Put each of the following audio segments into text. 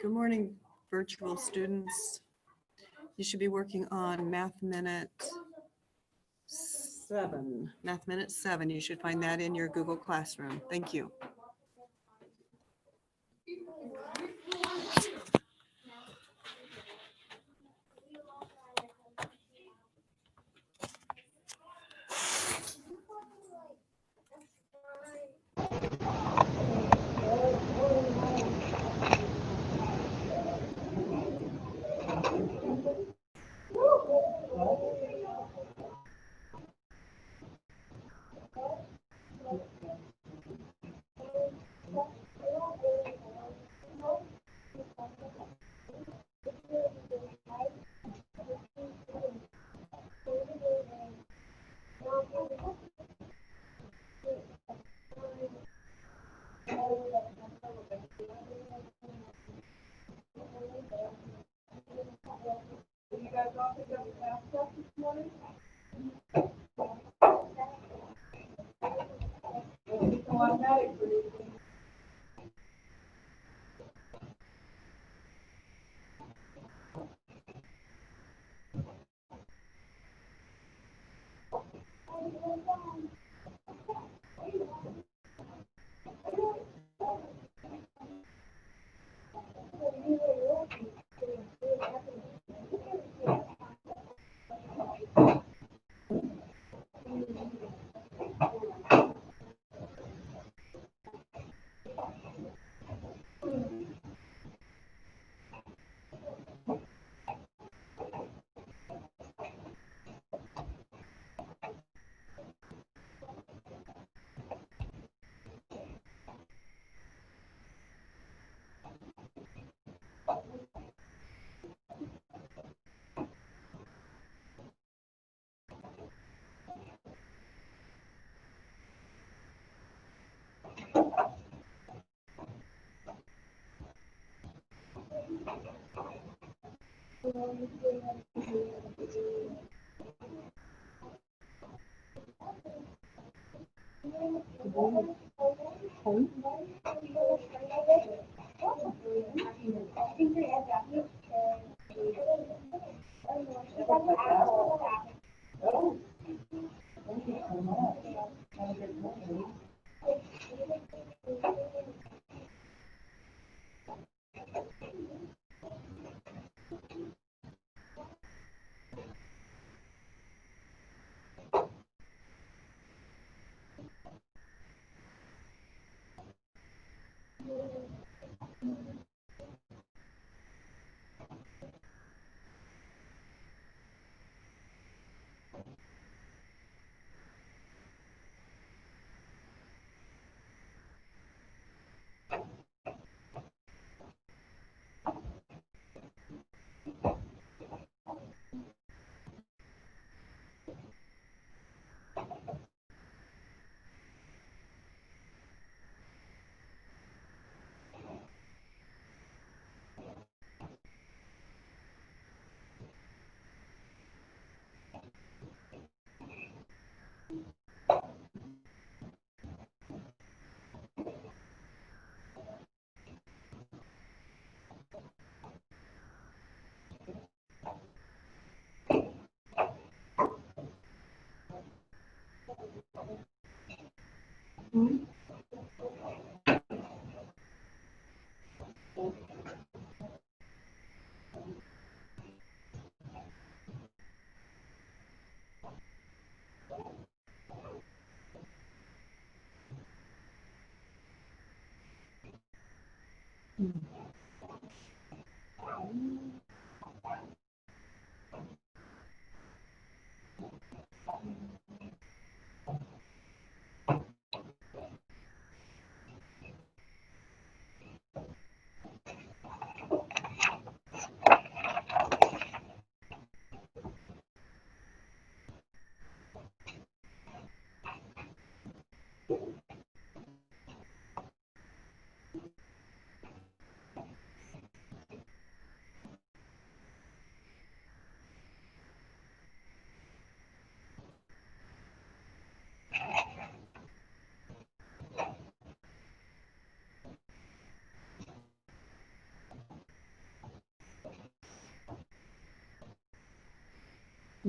Good morning, virtual students. You should be working on Math Minute 7. Math Minute 7, you should find that in your Google Classroom. Thank you.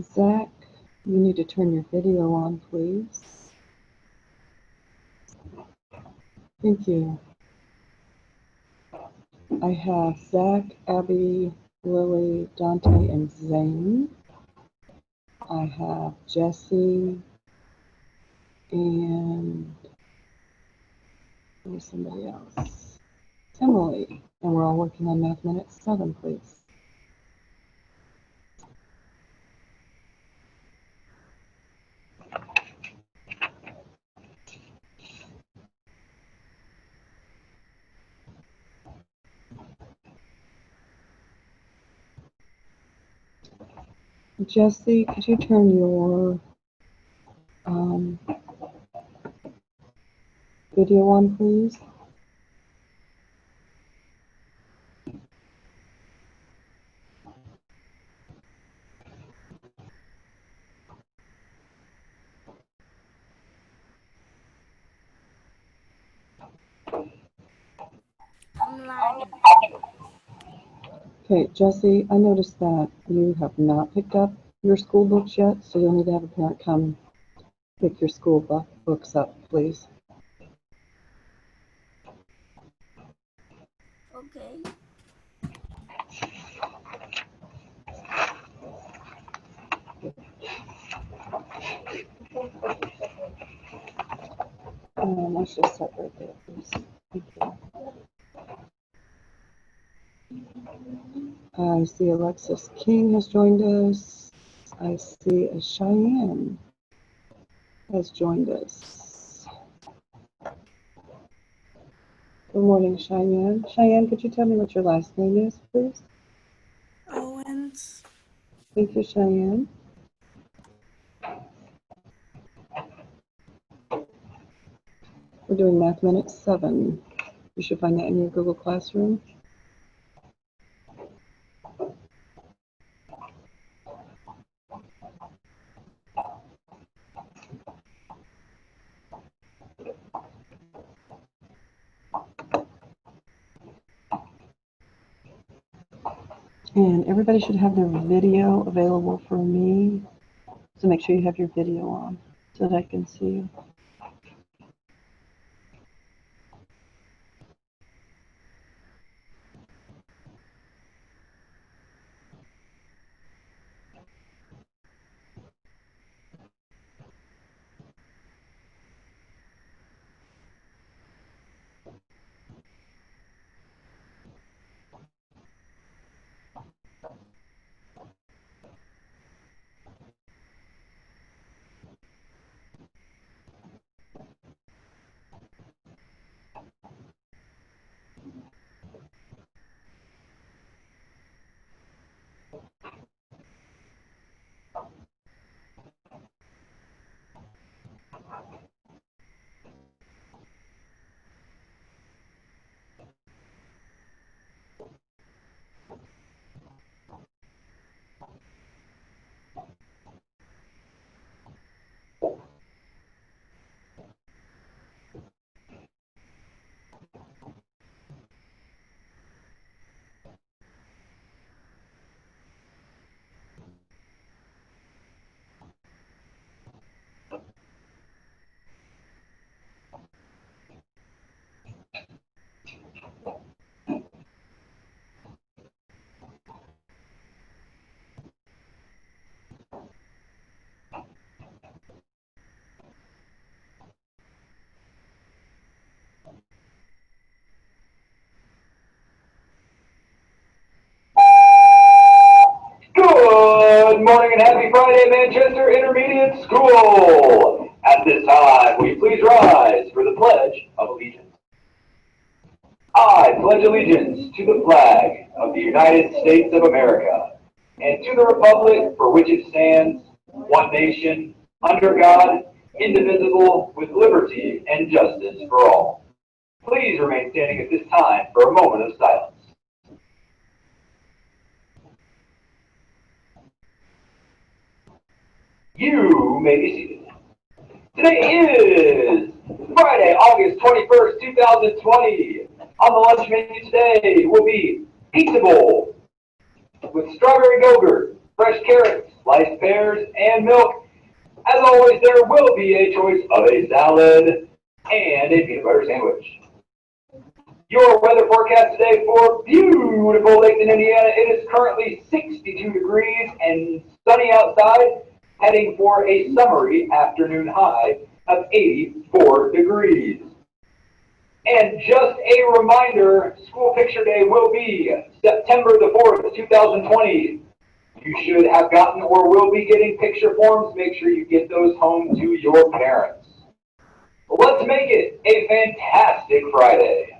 Zach, you need to turn your video on, please. Thank you. I have Zach, Abby, Lily, Dante, and Zane. I have Jesse and there's somebody else. Emily. And we're all working on Math Minute 7, please. Jesse, could you turn your video on, please? Okay, Jesse, I noticed that you have not picked up your school books yet, so you'll need to have a parent come pick your school books up, please. Okay. Let's just set right there, please. Thank you. I see Alexis King has joined us. I see a Cheyenne has joined us. Good morning, Cheyenne. Cheyenne, could you tell me what your last name is, please? Owens. Thank you, Cheyenne. We're doing Math Minute 7. You should find that in your Google Classroom. And everybody should have their video available for me. So make sure you have your video on so that I can see you. Good morning and happy Friday, Manchester Intermediate School. At this time, will you please rise for the Pledge of Allegiance? I pledge allegiance to the flag of the United States of America and to the republic for which it stands, one nation, under God, indivisible, with liberty and justice for all. Please remain standing at this time for a moment of silence. You may be seated. Today is Friday, August 21st, 2020. On the lunch menu today will be pizza bowl with strawberry Go-Gurt, fresh carrots, sliced pears, and milk. As always, there will be a choice of a salad and a peanut butter sandwich. Your weather forecast today for beautiful Lakeland, Indiana. It is currently 62 degrees and sunny outside, heading for a summery afternoon high of 84 degrees. And just a reminder, School Picture Day will be September the 4th, 2020. You should have gotten or will be getting picture forms. Make sure you get those home to your parents. Let's make it a fantastic Friday.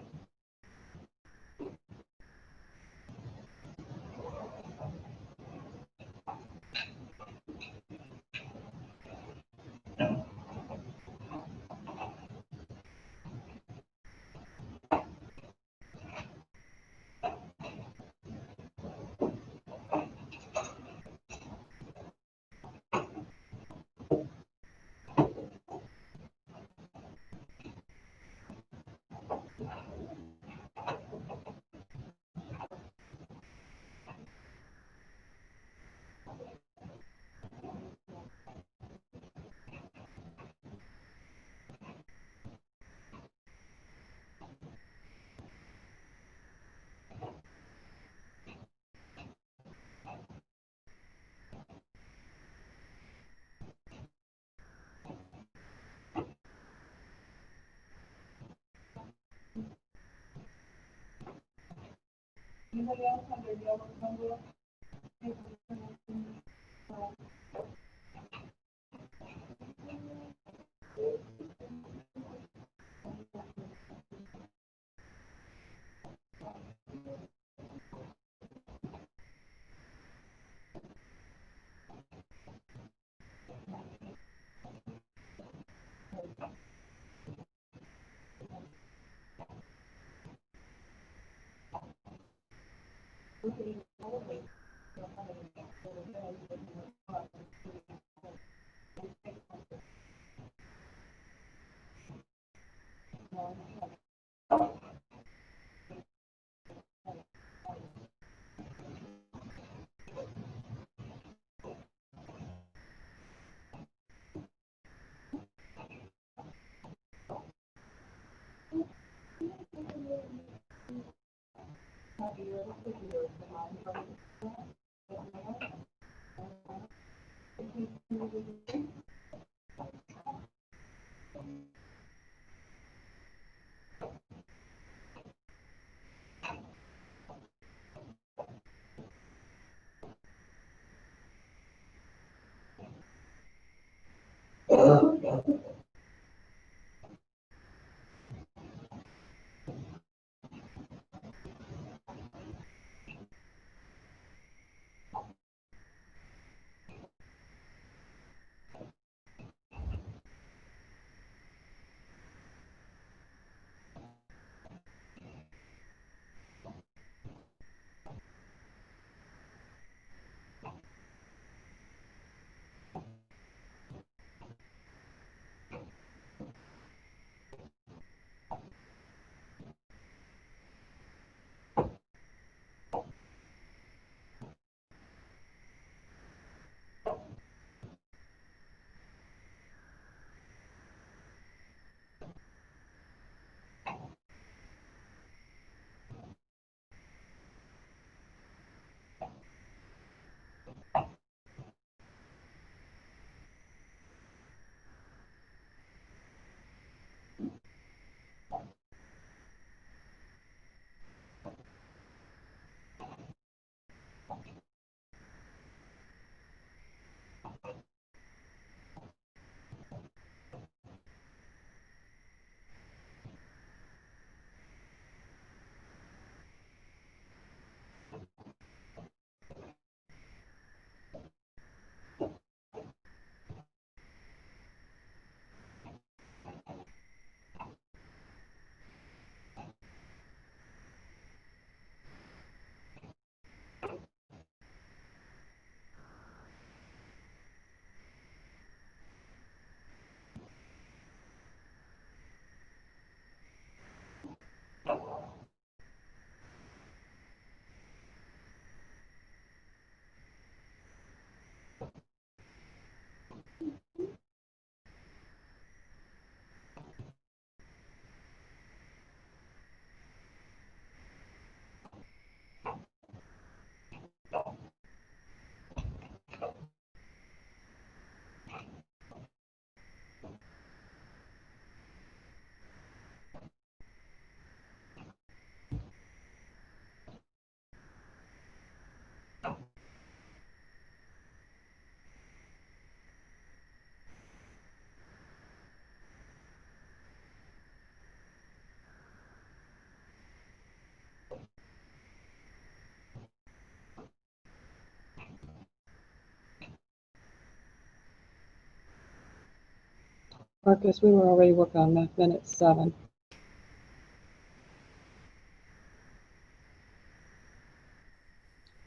Marcus, we were already working on Math Minute 7.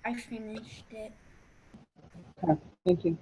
I finished it. Okay, thank you.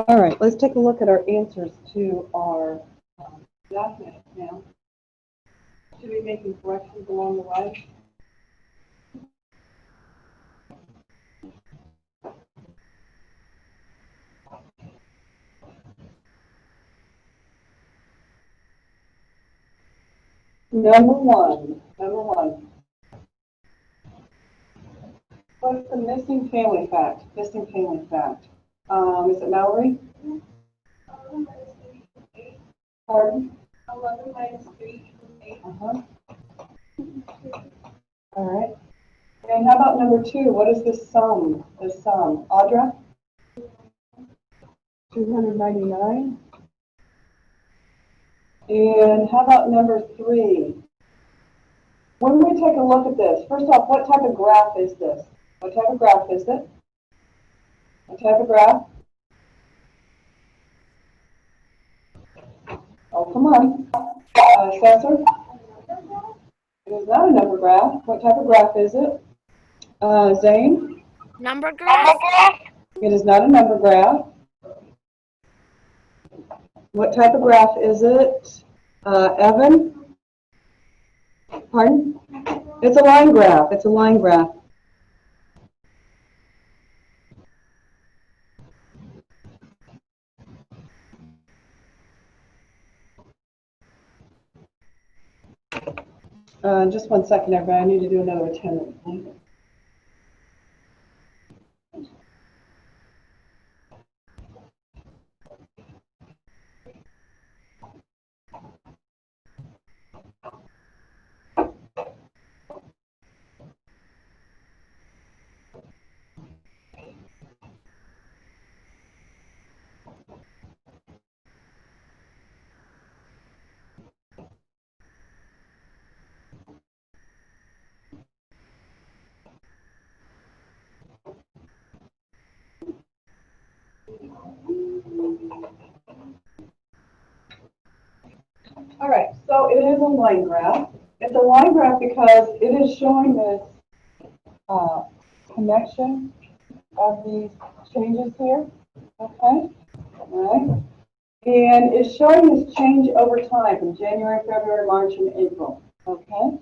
All right, let's take a look at our answers to our Math Minute now. Should we be making corrections along the way? Number one. What's the missing family fact? Missing family fact. Is it Mallory? Pardon? 11 minus 3 equals 8. Uh-huh. All right. And how about number 2? What is the sum? The sum. Audra? 299. And how about number 3? When we take a look at this, first off, what type of graph is this? What type of graph is it? What type of graph? Oh, come on. Assessor? It is not a number graph. What type of graph is it? Zane? Number graph? It is not a number graph. What type of graph is it? Evan? Pardon? It's a line graph. It's a line graph. Just 1 second, everybody. I need to do another attendance. All right, so it is a line graph. It's a line graph because it is showing this connection of these changes here, okay? All right. And it's showing this change over time from January, February, March, and April, okay?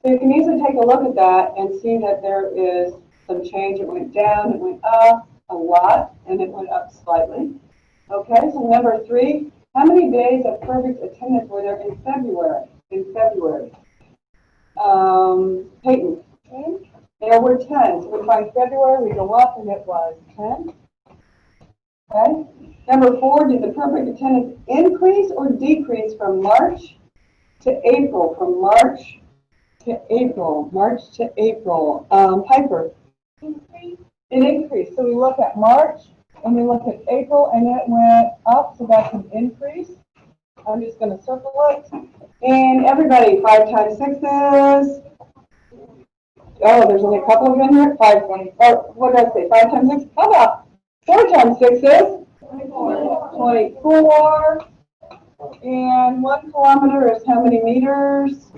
So you can easily take a look at that and see that there is some change. It went down, it went up a lot, and it went up slightly. Okay, so number 3, how many days of perfect attendance were there in February? Peyton? 10. There were 10. So we find February, we go up, and it was 10. Okay. Number 4, did the perfect attendance increase or decrease from March to April? From March to April. Piper? Increase. It increased. So we look at March and we look at April and it went up, so that's an increase. I'm just going to circle it. And everybody, 5 times 6 is? Oh, there's only a couple of in here. 5, 20. Oh, what did I say? 5 times 6? How about 4 times 6 is? 24. And 1 kilometer is how many meters?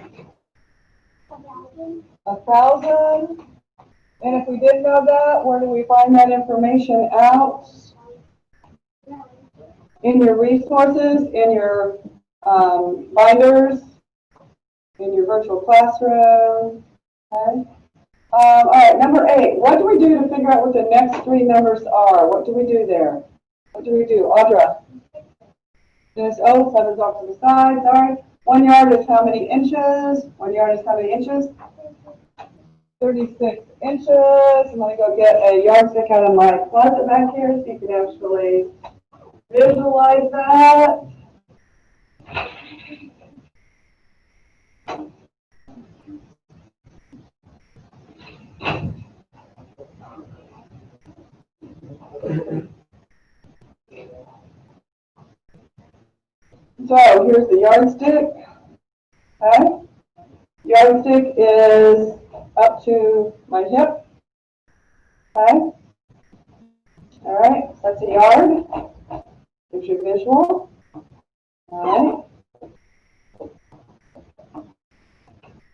1,000. And if we didn't know that, where do we find that information out? in your resources, in your binders, in your virtual classroom. Okay. All right, number 8. What do we do to figure out what the next 3 numbers are? What do we do there? What do we do? Audra? This, oh, 7's off to the side, sorry. 1 yard is how many inches? 1 yard is how many inches? 36 inches. I'm going to go get a yardstick out of my closet back here so you can actually visualize that. So here's the yardstick. Okay. Yardstick is up to my hip. Okay. All right. That's a yard. There's your visual. All right.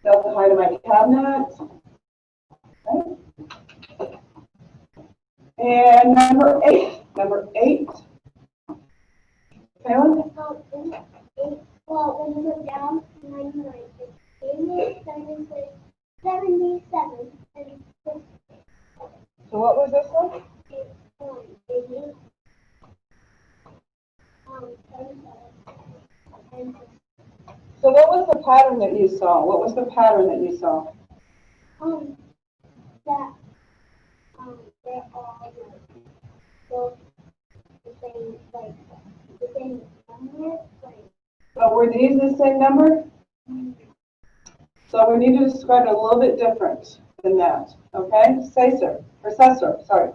That's the height of my cabinet. Okay. And number 8. Number 8. Kaylin? Well, when you go down 99, it's 88, 76, 77, and So what was this one? 88, 77, and So what was the pattern that you saw? What was the pattern that you saw? that, they're all both the same, like, the same number, like, So were these the same number? So we need to describe it a little bit different than that. Okay? Successor, sorry.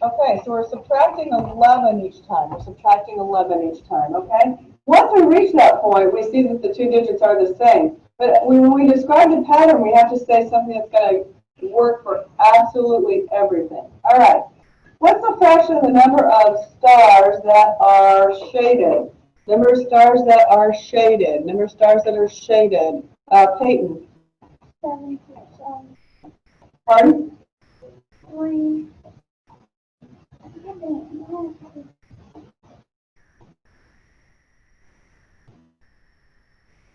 Okay, so we're subtracting 11 each time. We're subtracting 11 each time, okay? Once we reach that point, we see that the 2 digits are the same. But when we describe the pattern, we have to say something that's going to work for absolutely everything. All right. What's the fraction of the number of stars that are shaded? Number of stars that are shaded. Number of stars that are shaded. Peyton. 77, Pardon? 3,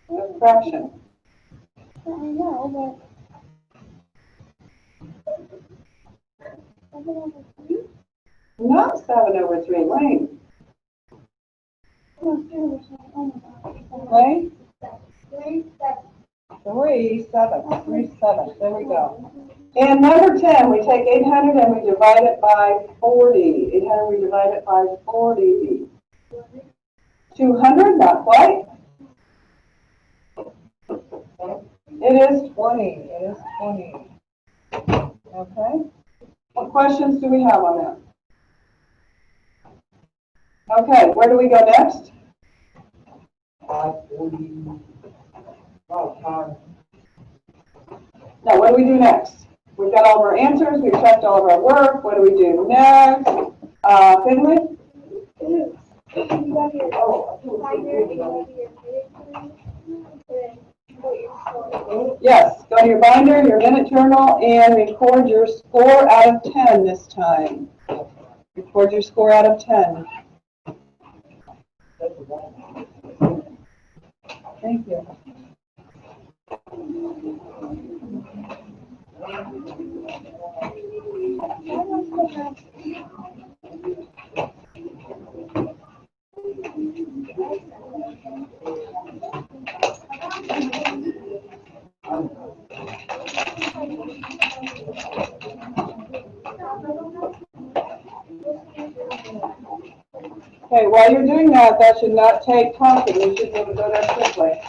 A fraction. I know, but Not 7/3, Wayne. Wayne? 3, 7. 3, 7. There we go. And number 10, we take 800 and we divide it by 40. 800, we divide it by 40. 200, not quite. It is 20. It is 20. Okay. What questions do we have on that? Okay, where do we go next? 540. Now, what do we do next? We've got all of our answers. We've checked all of our work. What do we do next? Finley? Yes, go to your binder, your minute journal, and record your score out of 10 this time. Record your score out of 10. Thank you. Okay, while you're doing that, that should not take talking. You should be able to go there quickly.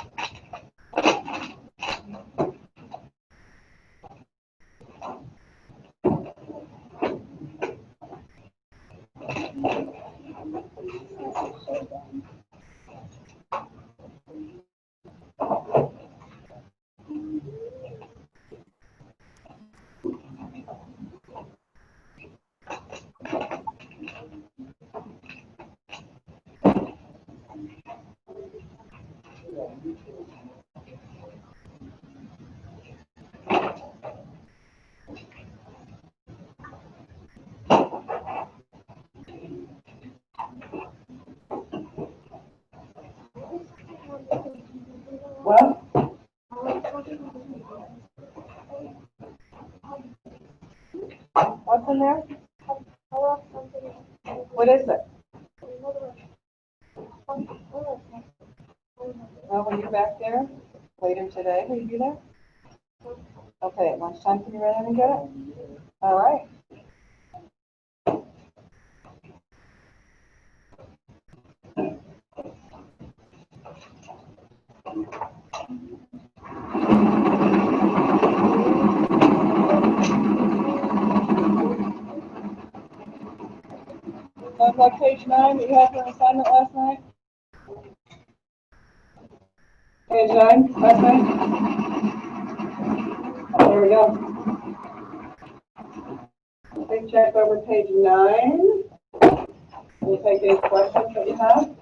Well, what's in there? What is it? Well, when you're back there, later today, will you be there? Okay, at lunchtime, can you run in and get it? All right. Sounds like page 9 that you had for an assignment last night? Page 9, last night? There we go. Big check over page 9. We'll take any questions that you have.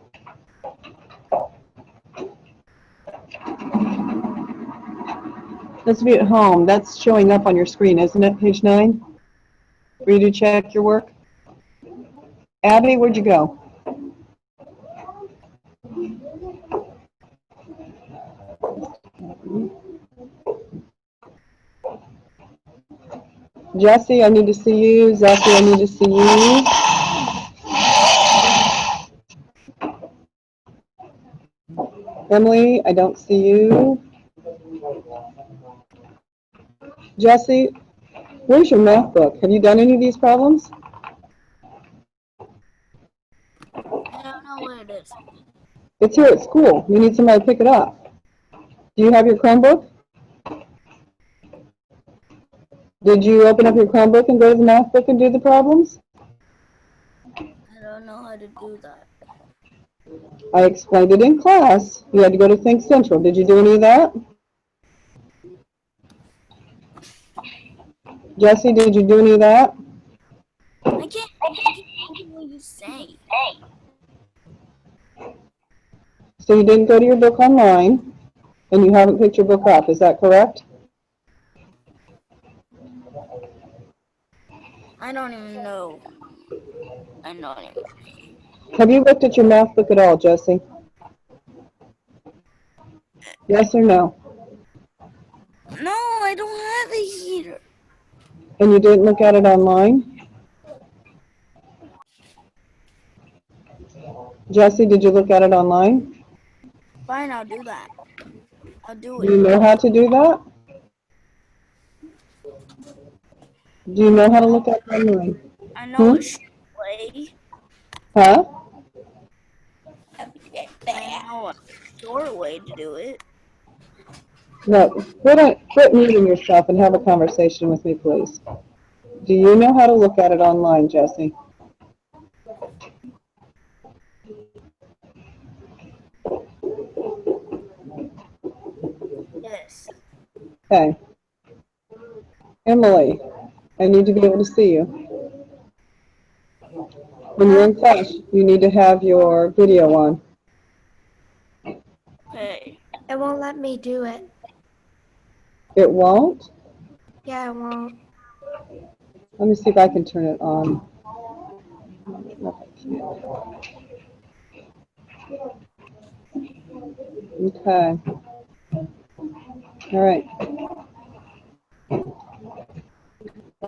Let's be at home. That's showing up on your screen, isn't it? Page 9? For you to check your work. Abby, where'd you go? Jesse, I need to see you. Zaki, I need to see you. Emily, I don't see you. Jesse, where's your math book? Have you done any of these problems? I don't know where it is. It's here at school. You need somebody to pick it up. Do you have your Chromebook? Did you open up your Chromebook and go to the math book and do the problems? I don't know how to do that. I explained it in class. You had to go to Think Central. Did you do any of that? Jesse, did you do any of that? I can't hear what you're saying. So you didn't go to your book online, and you haven't picked your book up. Is that correct? I don't even know. I don't even. Have you looked at your math book at all, Jesse? Yes or no? No, I don't have it here. And you didn't look at it online? Jesse, did you look at it online? Fine, I'll do that. I'll do Do you it. know how to do that? Do you know how to look at it online? I know a short way. Huh? I know a short way to do it. No, quit muting yourself and have a conversation with me, please. Do you know how to look at it online, Jesse? Yes. Okay. Emily, I need to be able to see you. When you're in class, you need to have your video on. Okay. It won't let me do it. It won't? Yeah, it won't. Let me see if I can turn it on. No, I can't. Okay. All right.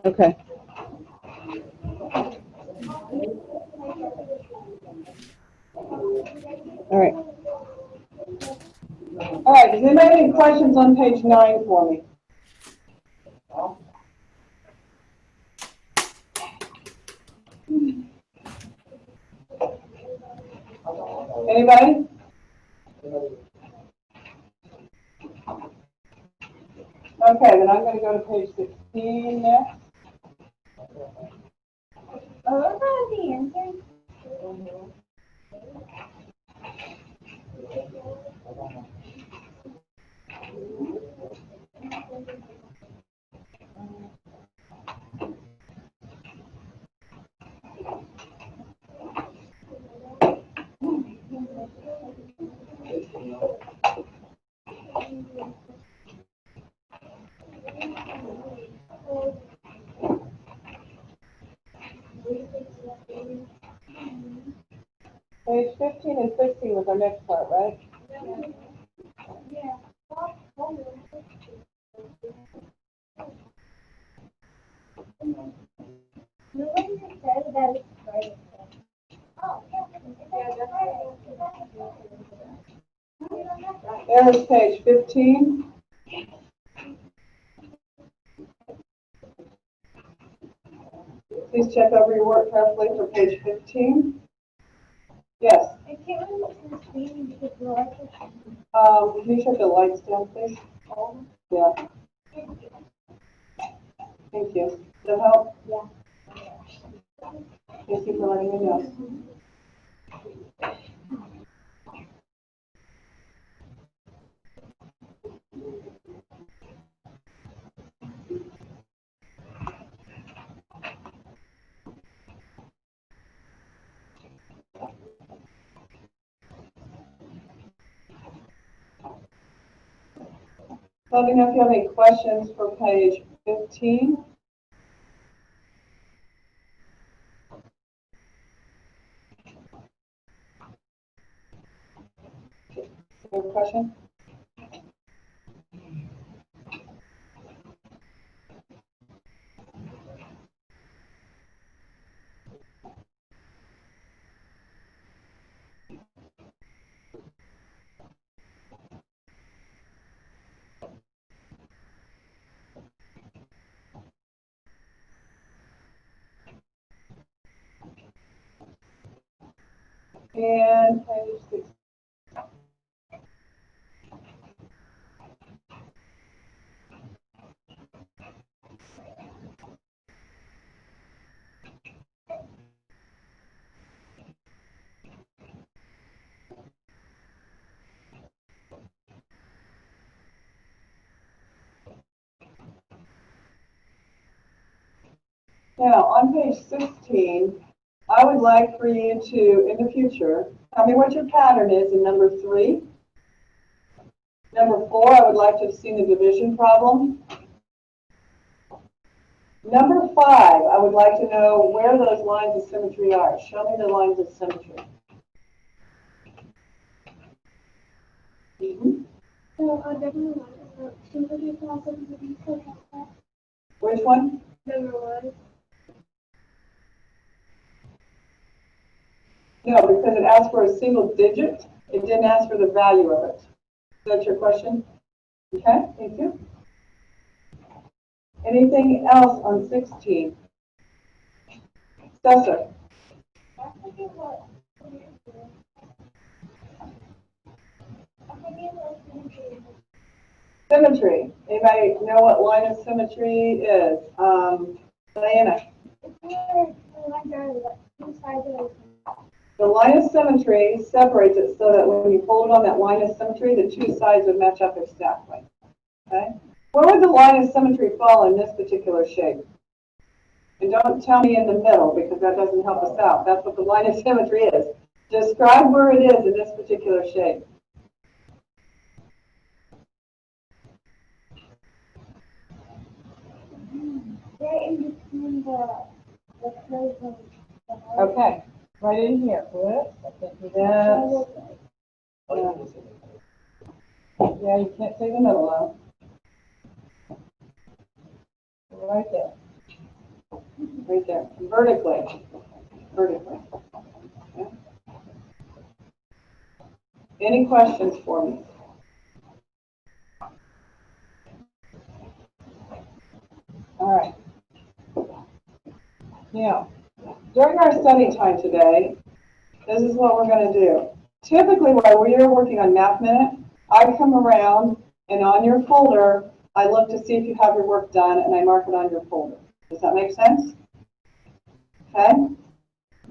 Okay. All right. All right, does anybody have any questions on page 9 for me? Anybody? Okay, then I'm going to go to page 16 next. Oh, that's not the answer. Page 15 and 16 was our next part, right? Yeah. There's page 15. Please check over your work carefully for page 15. Yes. I can't really see the screen because the lights are Can you shut the lights down, please? Yeah. Thank you. Does that help? Yeah. Thank you for letting me know. Let me know if you have any questions for page 15. Any question? And page 6. Now, on page 16, I would like for you to, in the future, tell me what your pattern is in number 3. Number 4, I would like to have seen the division problem. Number 5, I would like to know where those lines of symmetry are. Show me the lines of symmetry. So, definitely sympathy process would be so Which one? number 1. No, because it asked for a single digit. It didn't ask for the value of it. Is that your question? Okay, thank you. Anything else on 16? Cesar? Symmetry. Anybody know what line of symmetry is? Diana? The line of symmetry separates it so that when you fold it on that line of symmetry, the two sides would match up exactly. Okay? Where would the line of symmetry fall in this particular shape? And don't tell me in the middle, because that doesn't help us out. That's what the line of symmetry is. Describe where it is in this particular shape. Right in between the curves and the heart. Okay, right in here. Whoops, I can't do that. Yeah, you can't say the middle though. Right there. Right there. Vertically. Vertically. Okay. Any questions for me? All right. Now, during our study time today, this is what we're going to do. Typically, while we are working on Math Minute, I come around and on your folder, I look to see if you have your work done and I mark it on your folder. Does that make sense? Okay.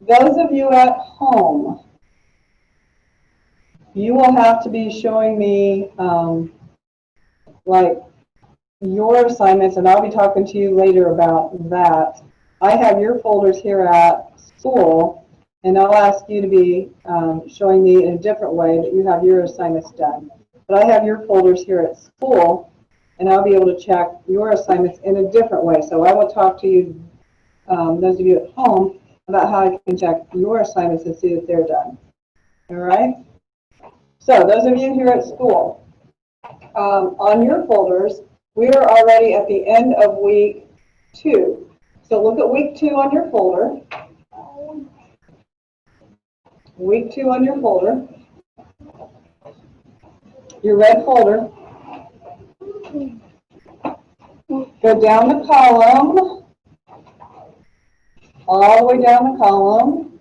Those of you at home, you will have to be showing me like your assignments, and I'll be talking to you later about that. I have your folders here at school, and I'll ask you to be showing me in a different way that you have your assignments done. But I have your folders here at school, and I'll be able to check your assignments in a different way. So I will talk to you, those of you at home, about how I can check your assignments and see that they're done. All right? So those of you here at school, on your folders, we are already at the end of week 2. So look at week 2 on your folder. Week 2 on your folder. Your red folder. Go down the column, all the way down the column,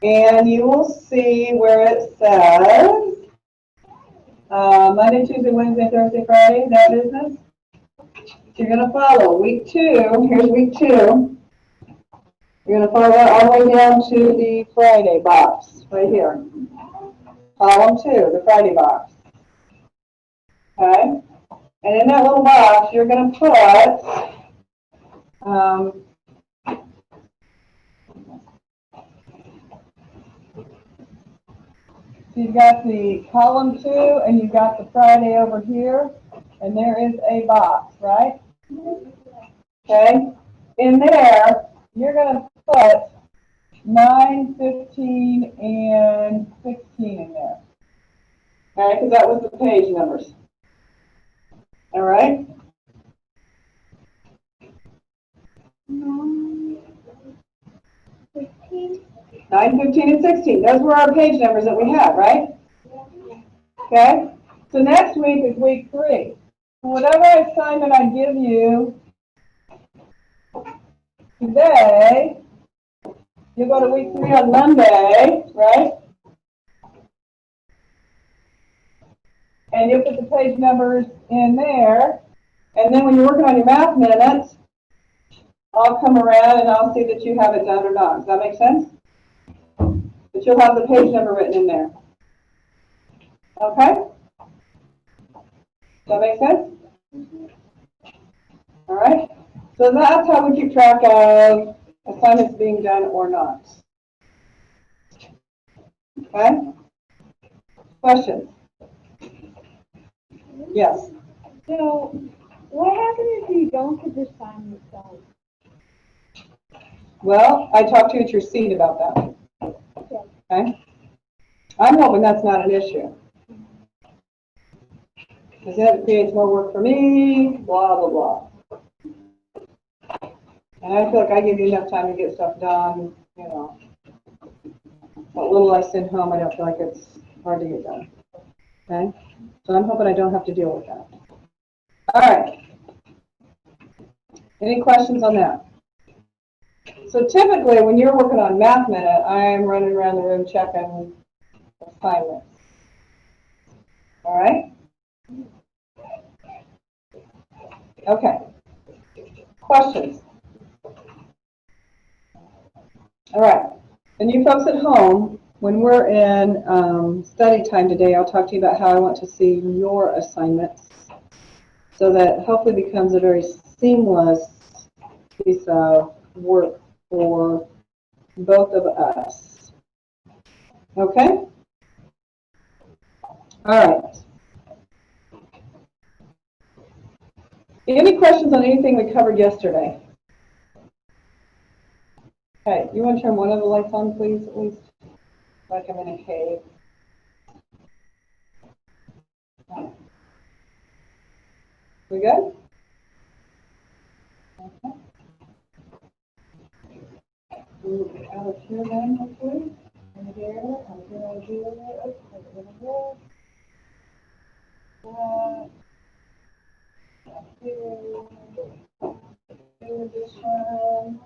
and you will see where it says Monday, Tuesday, Wednesday, Thursday, Friday, that business. So you're going to follow week 2. Here's week 2. You're going to follow that all the way down to the Friday box right here. Column 2, the Friday box. Okay? And in that little box, you're going to put so you've got the column 2 and you've got the Friday over here, and there is a box, right? Okay? In there, you're going to put 9, 15, and 16 in there. All right, because that was the page numbers. All right? 9, 15. 9, 15, and 16. Those were our page numbers that we had, right? Okay? So next week is week 3. So whatever assignment I give you today, you go to week 3 on Monday, right? And you put the page numbers in there. And then when you're working on your math minutes, I'll come around and I'll see that you have it done or not. Does that make sense? But you'll have the page number written in there. Okay? Does that make sense? All right? So that's how we keep track of assignments being done or not. Okay? Questions? Yes. So, what happens if you don't get the assignment done? Well, I talked to you at your seat about that. Okay? I'm hoping that's not an issue. Because that creates more work for me, blah, blah, blah. And I feel like I give you enough time to get stuff done, you know. What little I send home, I don't feel like it's hard to get done. Okay? So I'm hoping I don't have to deal with that. All right. Any questions on that? So typically, when you're working on Math Minute, I'm running around the room checking assignments. All right? Okay. Questions? All right. And you folks at home, when we're in study time today, I'll talk to you about how I want to see your assignments so that hopefully becomes a very seamless piece of work for both of us. Okay? All right. Any questions on anything we covered yesterday? Okay, you want to turn one of the lights on, please, at least? Like I'm in a cave. We good? Okay. Move out of here then, hopefully. In here, I'm going to do it. Do this one.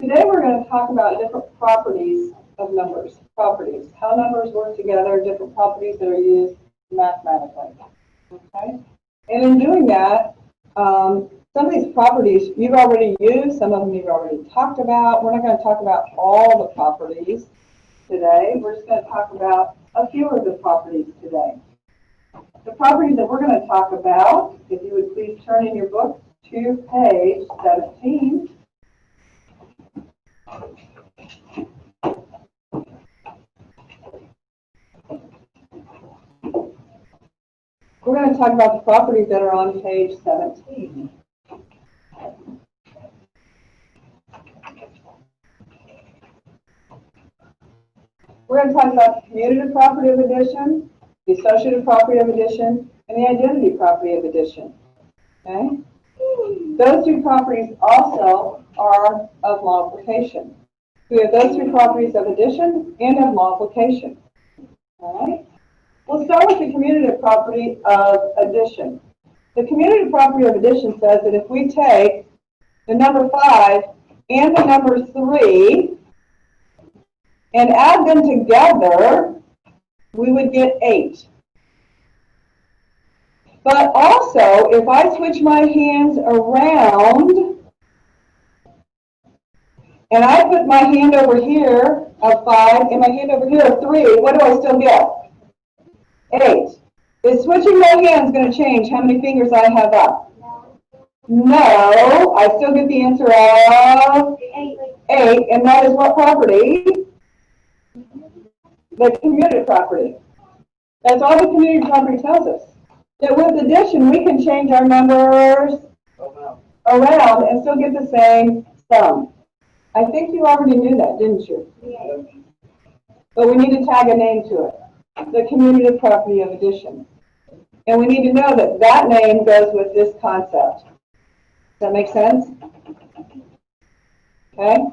Today we're going to talk about different properties of numbers. Properties. How numbers work together, different properties that are used mathematically. Okay? And in doing that, some of these properties you've already used, some of them you've already talked about. We're not going to talk about all the properties today. We're just going to talk about a few of the properties today. The properties that we're going to talk about, if you would please turn in your book to page 17. We're going to talk about the properties that are on page 17. We're going to talk about the commutative property of addition, the associative property of addition, and the identity property of addition. Okay? Those two properties also are of multiplication. We have those three properties of addition and of multiplication. All right? We'll start with the commutative property of addition. The commutative property of addition says that if we take the number 5 and the number 3 and add them together, we would get 8. But also, if I switch my hands around and I put my hand over here of 5 and my hand over here of 3, what do I still get? 8. Is switching my hands going to change how many fingers I have up? No. I still get the answer of 8, and that is what property? The commutative property. That's all the commutative property tells us. That with addition, we can change our numbers around and still get the same sum. I think you already knew that, didn't you? But we need to tag a name to it. The commutative property of addition. And we need to know that that name goes with this concept. Does that make sense? Okay?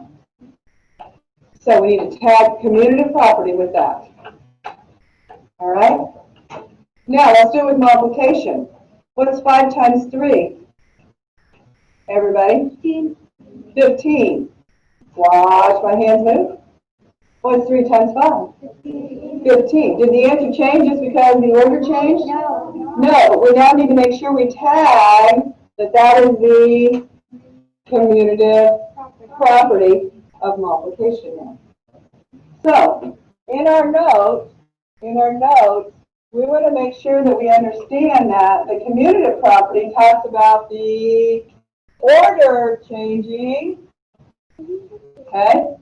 So we need to tag commutative property with that. All right? Now, let's do it with multiplication. What is 5 times 3? Everybody? 15. Watch my hands move. What's 3 times 5? 15. Did the answer change just because the order changed? No, but we now need to make sure we tag that that is the commutative property of multiplication now. So, in our notes, we want to make sure that we understand that the commutative property talks about the order changing. Okay?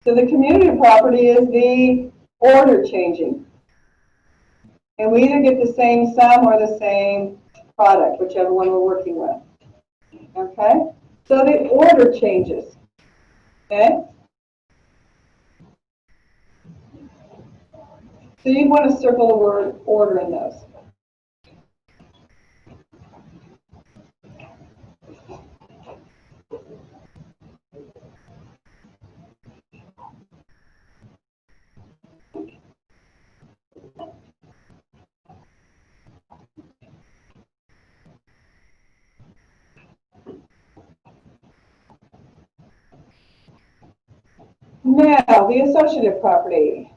So the commutative property is the order changing. And we either get the same sum or the same product, whichever one we're working with. Okay? So the order changes. Okay? So you'd want to circle the word order in those. Now, the associative property.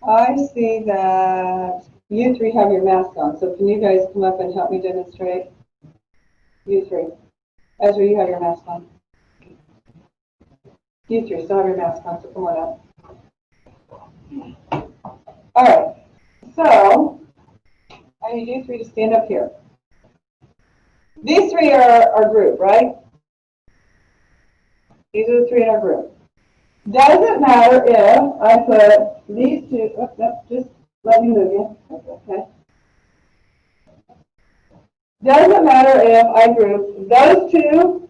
I see that you three have your masks on, so can you guys come up and help me demonstrate? You three. Ezra, you have your mask on. You three still have your mask on, so come on up. All right, so I need you three to stand up here. These three are our group, right? These are the three in our group. Doesn't matter if I put these two, just let me move you. Okay. Doesn't matter if I group those two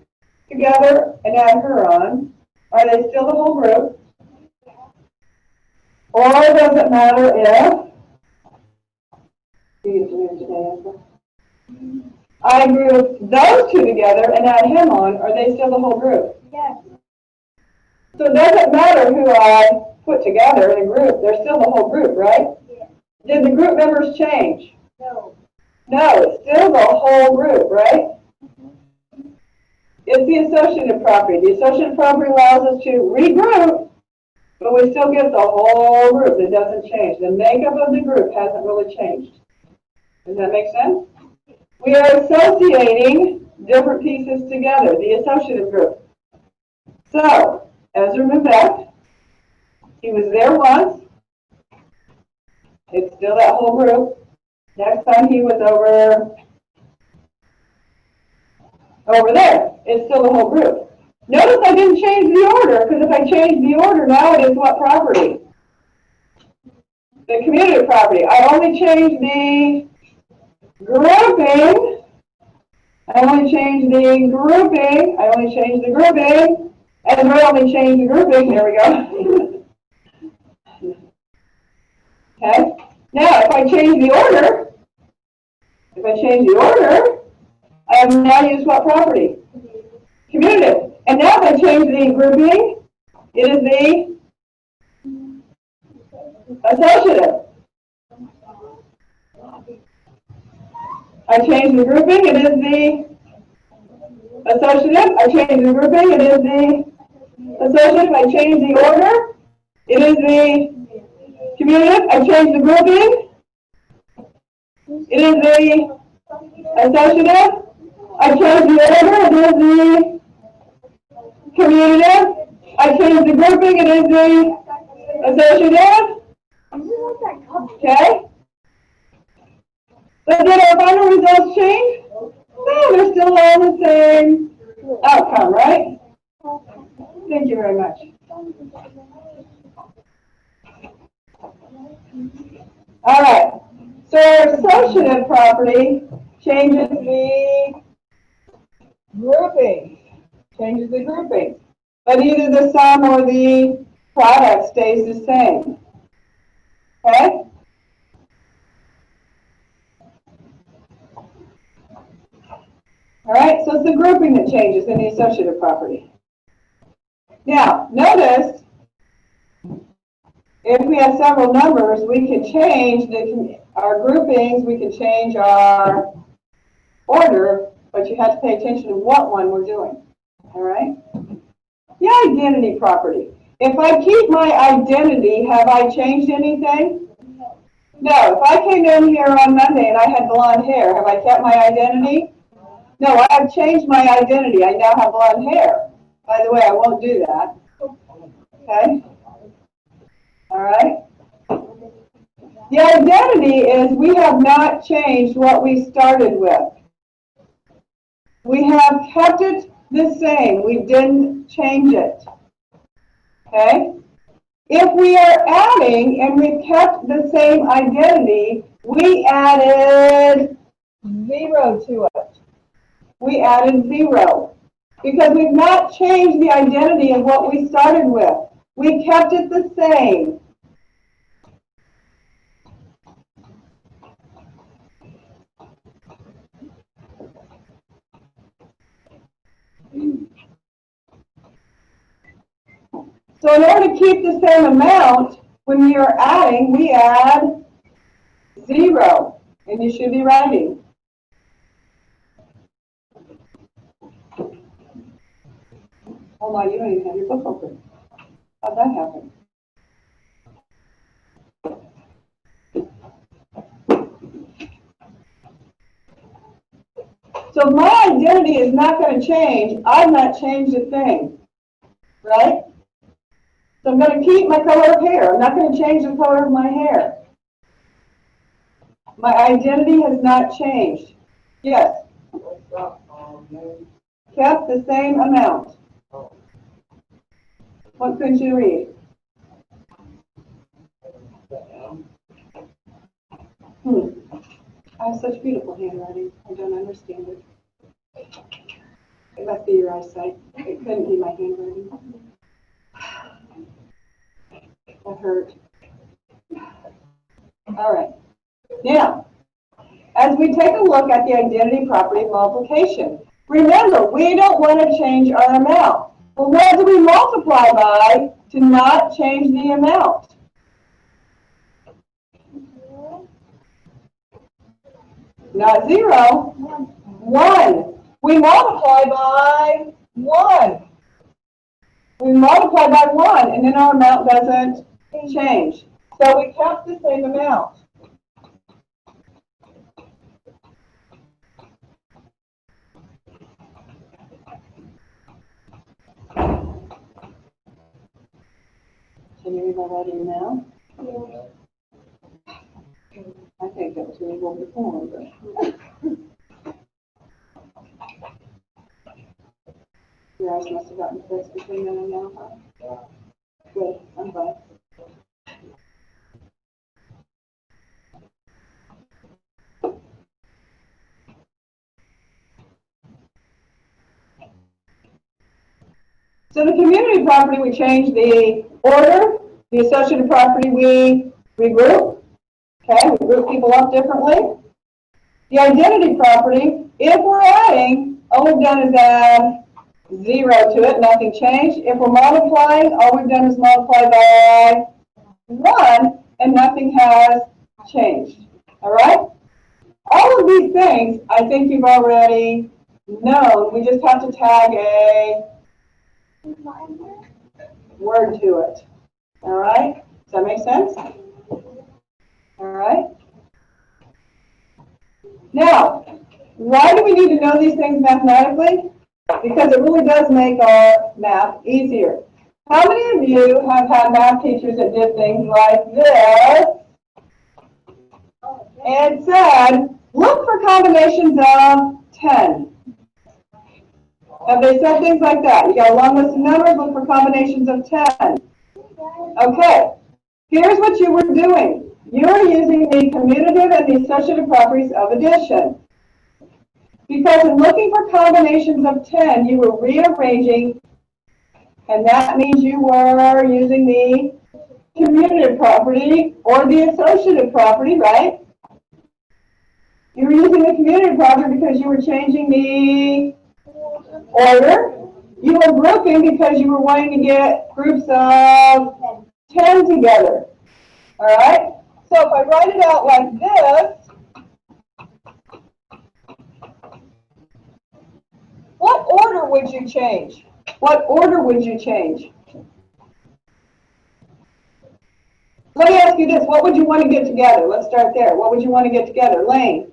together and add her on. Are they still the whole group? Or does it matter if I group those two together and add him on? Are they still the whole group? Yes. So it doesn't matter who I put together in a group. They're still the whole group, right? Yes. Did the group members change? No. No, it's still the whole group, right? It's the associative property. The associative property allows us to regroup, but we still get the whole group. It doesn't change. The makeup of the group hasn't really changed. Does that make sense? We are associating different pieces together, the associative group. So, Ezra moved back. He was there once. It's still that whole group. Next time he was over there. It's still the whole group. Notice I didn't change the order, because if I change the order, now it is what property? the community property. I only changed the grouping. I only changed the grouping. I only changed the grouping. And we only changed the grouping. There we go. Okay. Now, if I change the order, I have now used what property? Commutative. And now if I change the grouping, it is the associative. I change the grouping, it is the associative. I change the grouping, it is the associative. I change the order, it is the commutative. I change the grouping, it is the associative. I change the order, it is the commutative. I change the grouping, it is the associative. Okay? But did our final results change? No, they're still all the same outcome, right? Thank you very much. All right. So our associative property changes the grouping. Changes the grouping. But either the sum or the product stays the same. Okay? All right, so it's the grouping that changes in the associative property. Now, notice, if we have several numbers, we can change our groupings, we can change our order, but you have to pay attention to what one we're doing. All right? The identity property. If I keep my identity, have I changed anything? No. If I came in here on Monday and I had blonde hair, have I kept my identity? No, I have changed my identity. I now have blonde hair. By the way, I won't do that. Okay? All right? The identity is we have not changed what we started with. We have kept it the same. We didn't change it. Okay? If we are adding and we've kept the same identity, we added 0 to it. We added 0 because we've not changed the identity of what we started with. We kept it the same. So in order to keep the same amount, when we are adding, we add 0. And you should be writing. Oh my, you don't even have your book open. How'd that happen? So my identity is not going to change. I've not changed a thing. Right? So I'm going to keep my color of hair. I'm not going to change the color of my hair. My identity has not changed. Yes? Kept the same amount. What couldn't you read? I have such beautiful handwriting. I don't understand it. It must be your eyesight. It couldn't be my handwriting. That hurt. All right. Now, as we take a look at the identity property of multiplication, remember, we don't want to change our amount. Well, what do we multiply by to not change the amount? Not 0. 1. We multiply by 1. We multiply by 1, and then our amount doesn't change. So we kept the same amount. Can you read my writing now? I think that was really well before, but your eyes must have gotten fixed between then and now, huh? Good, I'm glad. So the community property, we change the order. The associated property, we regroup. Okay, we group people up differently. The identity property, if we're adding, all we've done is add 0 to it, nothing changed. If we're multiplying, all we've done is multiply by 1, and nothing has changed. All right? All of these things, I think you've already known. We just have to tag a word to it. All right? Does that make sense? All right? Now, why do we need to know these things mathematically? Because it really does make our math easier. How many of you have had math teachers that did things like this and said, look for combinations of 10? Have they said things like that? You got a long list of numbers, look for combinations of 10. Okay, here's what you were doing. You were using the commutative and the associative properties of addition. Because in looking for combinations of 10, you were rearranging, and that means you were using the commutative property or the associative property, right? You were using the commutative property because you were changing the order. You were grouping because you were wanting to get groups of 10 together. All right? So if I write it out like this, what order would you change? What order would you change? Let me ask you this. What would you want to get together? Let's start there. What would you want to get together? Lane.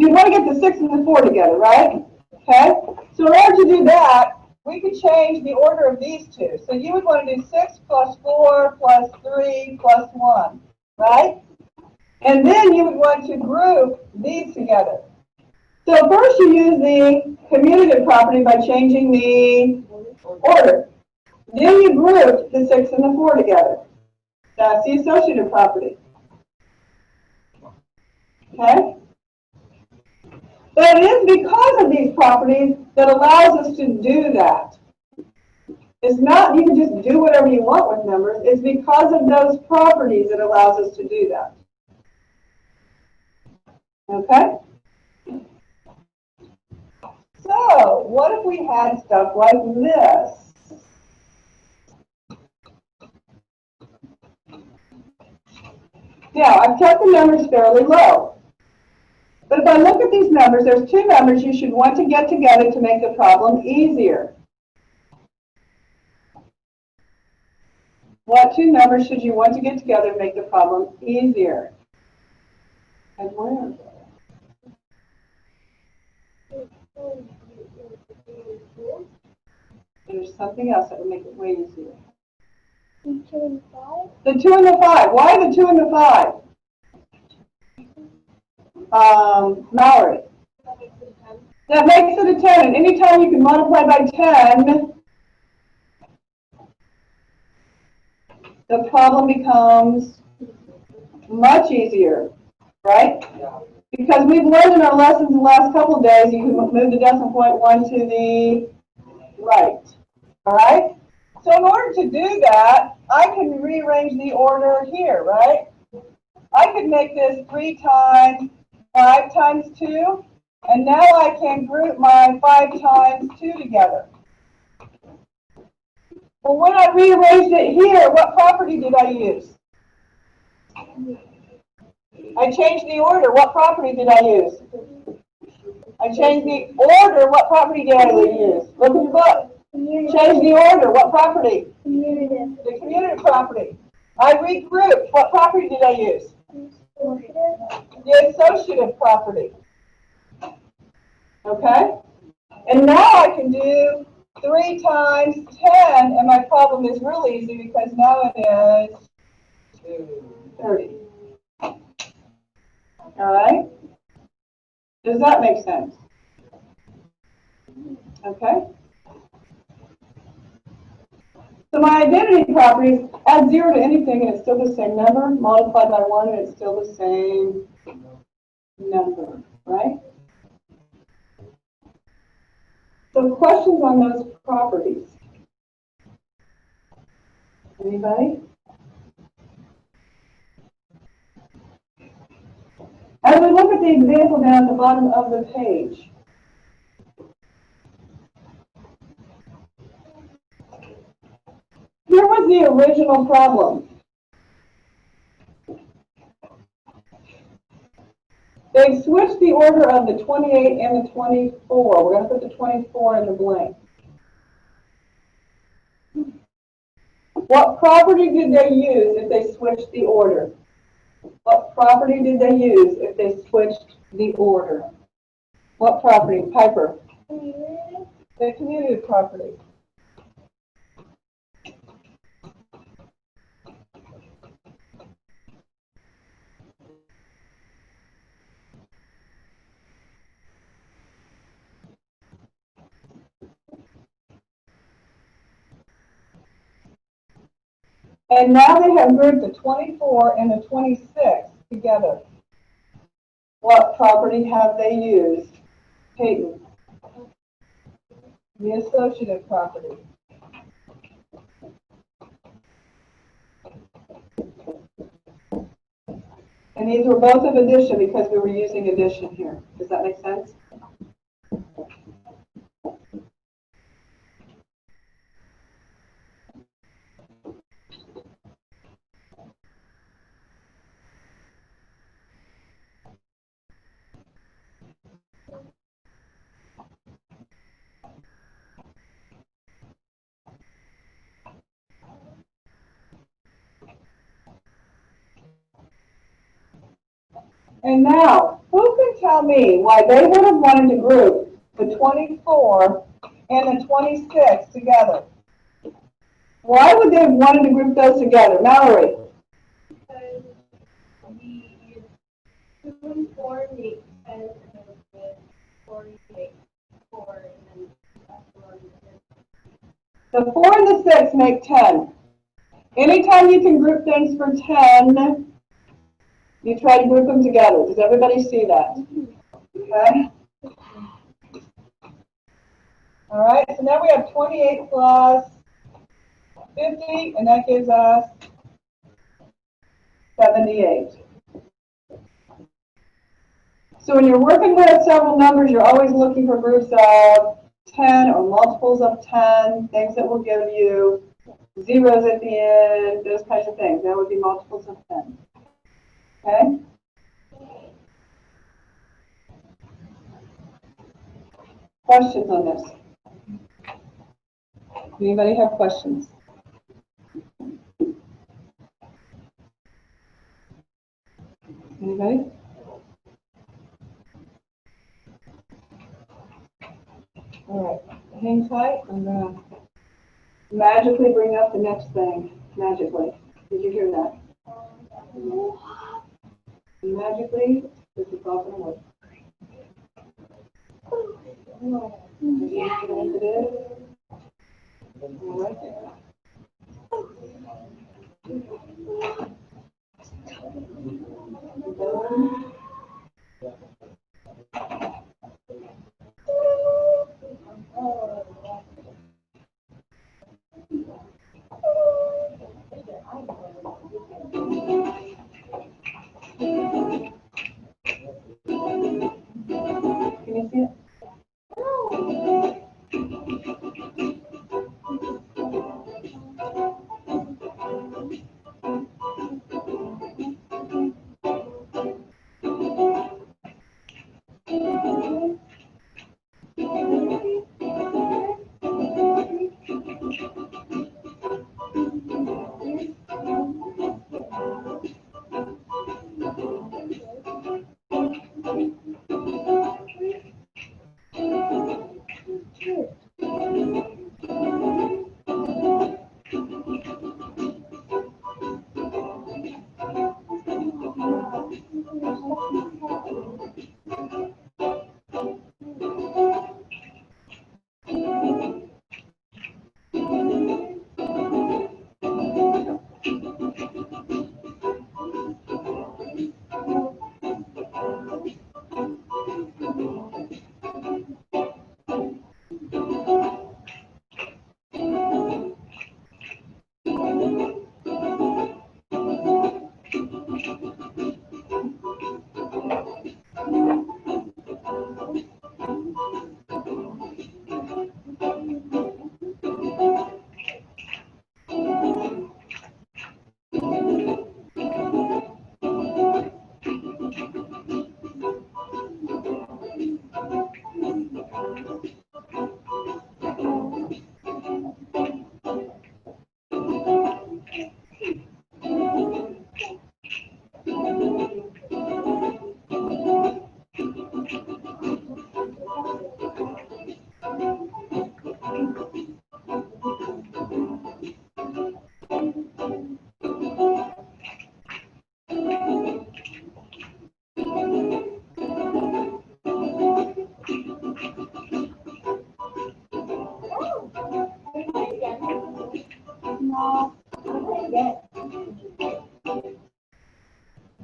You want to get the 6 and the 4 together, right? Okay. So in order to do that, we could change the order of these two. So you would want to do 6 plus 4 plus 3 plus 1, right? And then you would want to group these together. So first you use the commutative property by changing the order. Then you group the 6 and the 4 together. That's the associative property. Okay? But it is because of these properties that allows us to do that. It's not you can just do whatever you want with numbers. It's because of those properties that allows us to do that. Okay? So, what if we had stuff like this? Now, I've kept the numbers fairly low. But if I look at these numbers, there's two numbers you should want to get together to make the problem easier. What two numbers should you want to get together to make the problem easier? And where? There's something else that would make it way easier. The 2 and 5? The 2 and the 5. Why the 2 and the 5? Mallory. That makes it a 10. And anytime you can multiply by 10, the problem becomes much easier, right? Because we've learned in our lessons the last couple of days, you can move the decimal point 1 to the right. All right? So in order to do that, I can rearrange the order here, right? I could make this 3 times 5 times 2, and now I can group my 5 times 2 together. Well, when I rearranged it here, what property did I use? I changed the order. What property did I use? I changed the order. What property did I use? Look at your book. Change the order. What property? Commutative. The commutative property. I regrouped. What property did I use? The associative property. Okay? And now I can do 3 times 10, and my problem is really easy because now it is 30. All right? Does that make sense? Okay? So my identity properties, add 0 to anything and it's still the same number, multiply by 1 and it's still the same number, right? So questions on those properties? Anybody? As we look at the example down at the bottom of the page, here was the original problem. They switched the order of the 28 and the 24. We're going to put the 24 in the blank. What property did they use if they switched the order? What property did they use if they switched the order? What property? Piper. The community property. And now they have grouped the 24 and the 26 together. What property have they used? Peyton. The associative property. And these were both of addition because we were using addition here. Does that make sense? And now, who can tell me why they would have wanted to group the 24 and the 26 together? Why would they have wanted to group those together? Mallory? Because the 2 and 4 make sense with 4 makes 4 and then that's 1. The 4 and the 6 make 10. Anytime you can group things for 10, you try to group them together. Does everybody see that? Okay. All right, so now we have 28 plus 50, and that gives us 78. So when you're working with several numbers, you're always looking for groups of 10 or multiples of 10, things that will give you zeros at the end, those kinds of things. That would be multiples of 10. Okay? Questions on this? Anybody have questions? Anybody? All right, hang tight. I'm going to magically bring up the next thing. Magically. Did you hear that? Magically, this is all going to work. Yes, it is. All right there. Can you see it?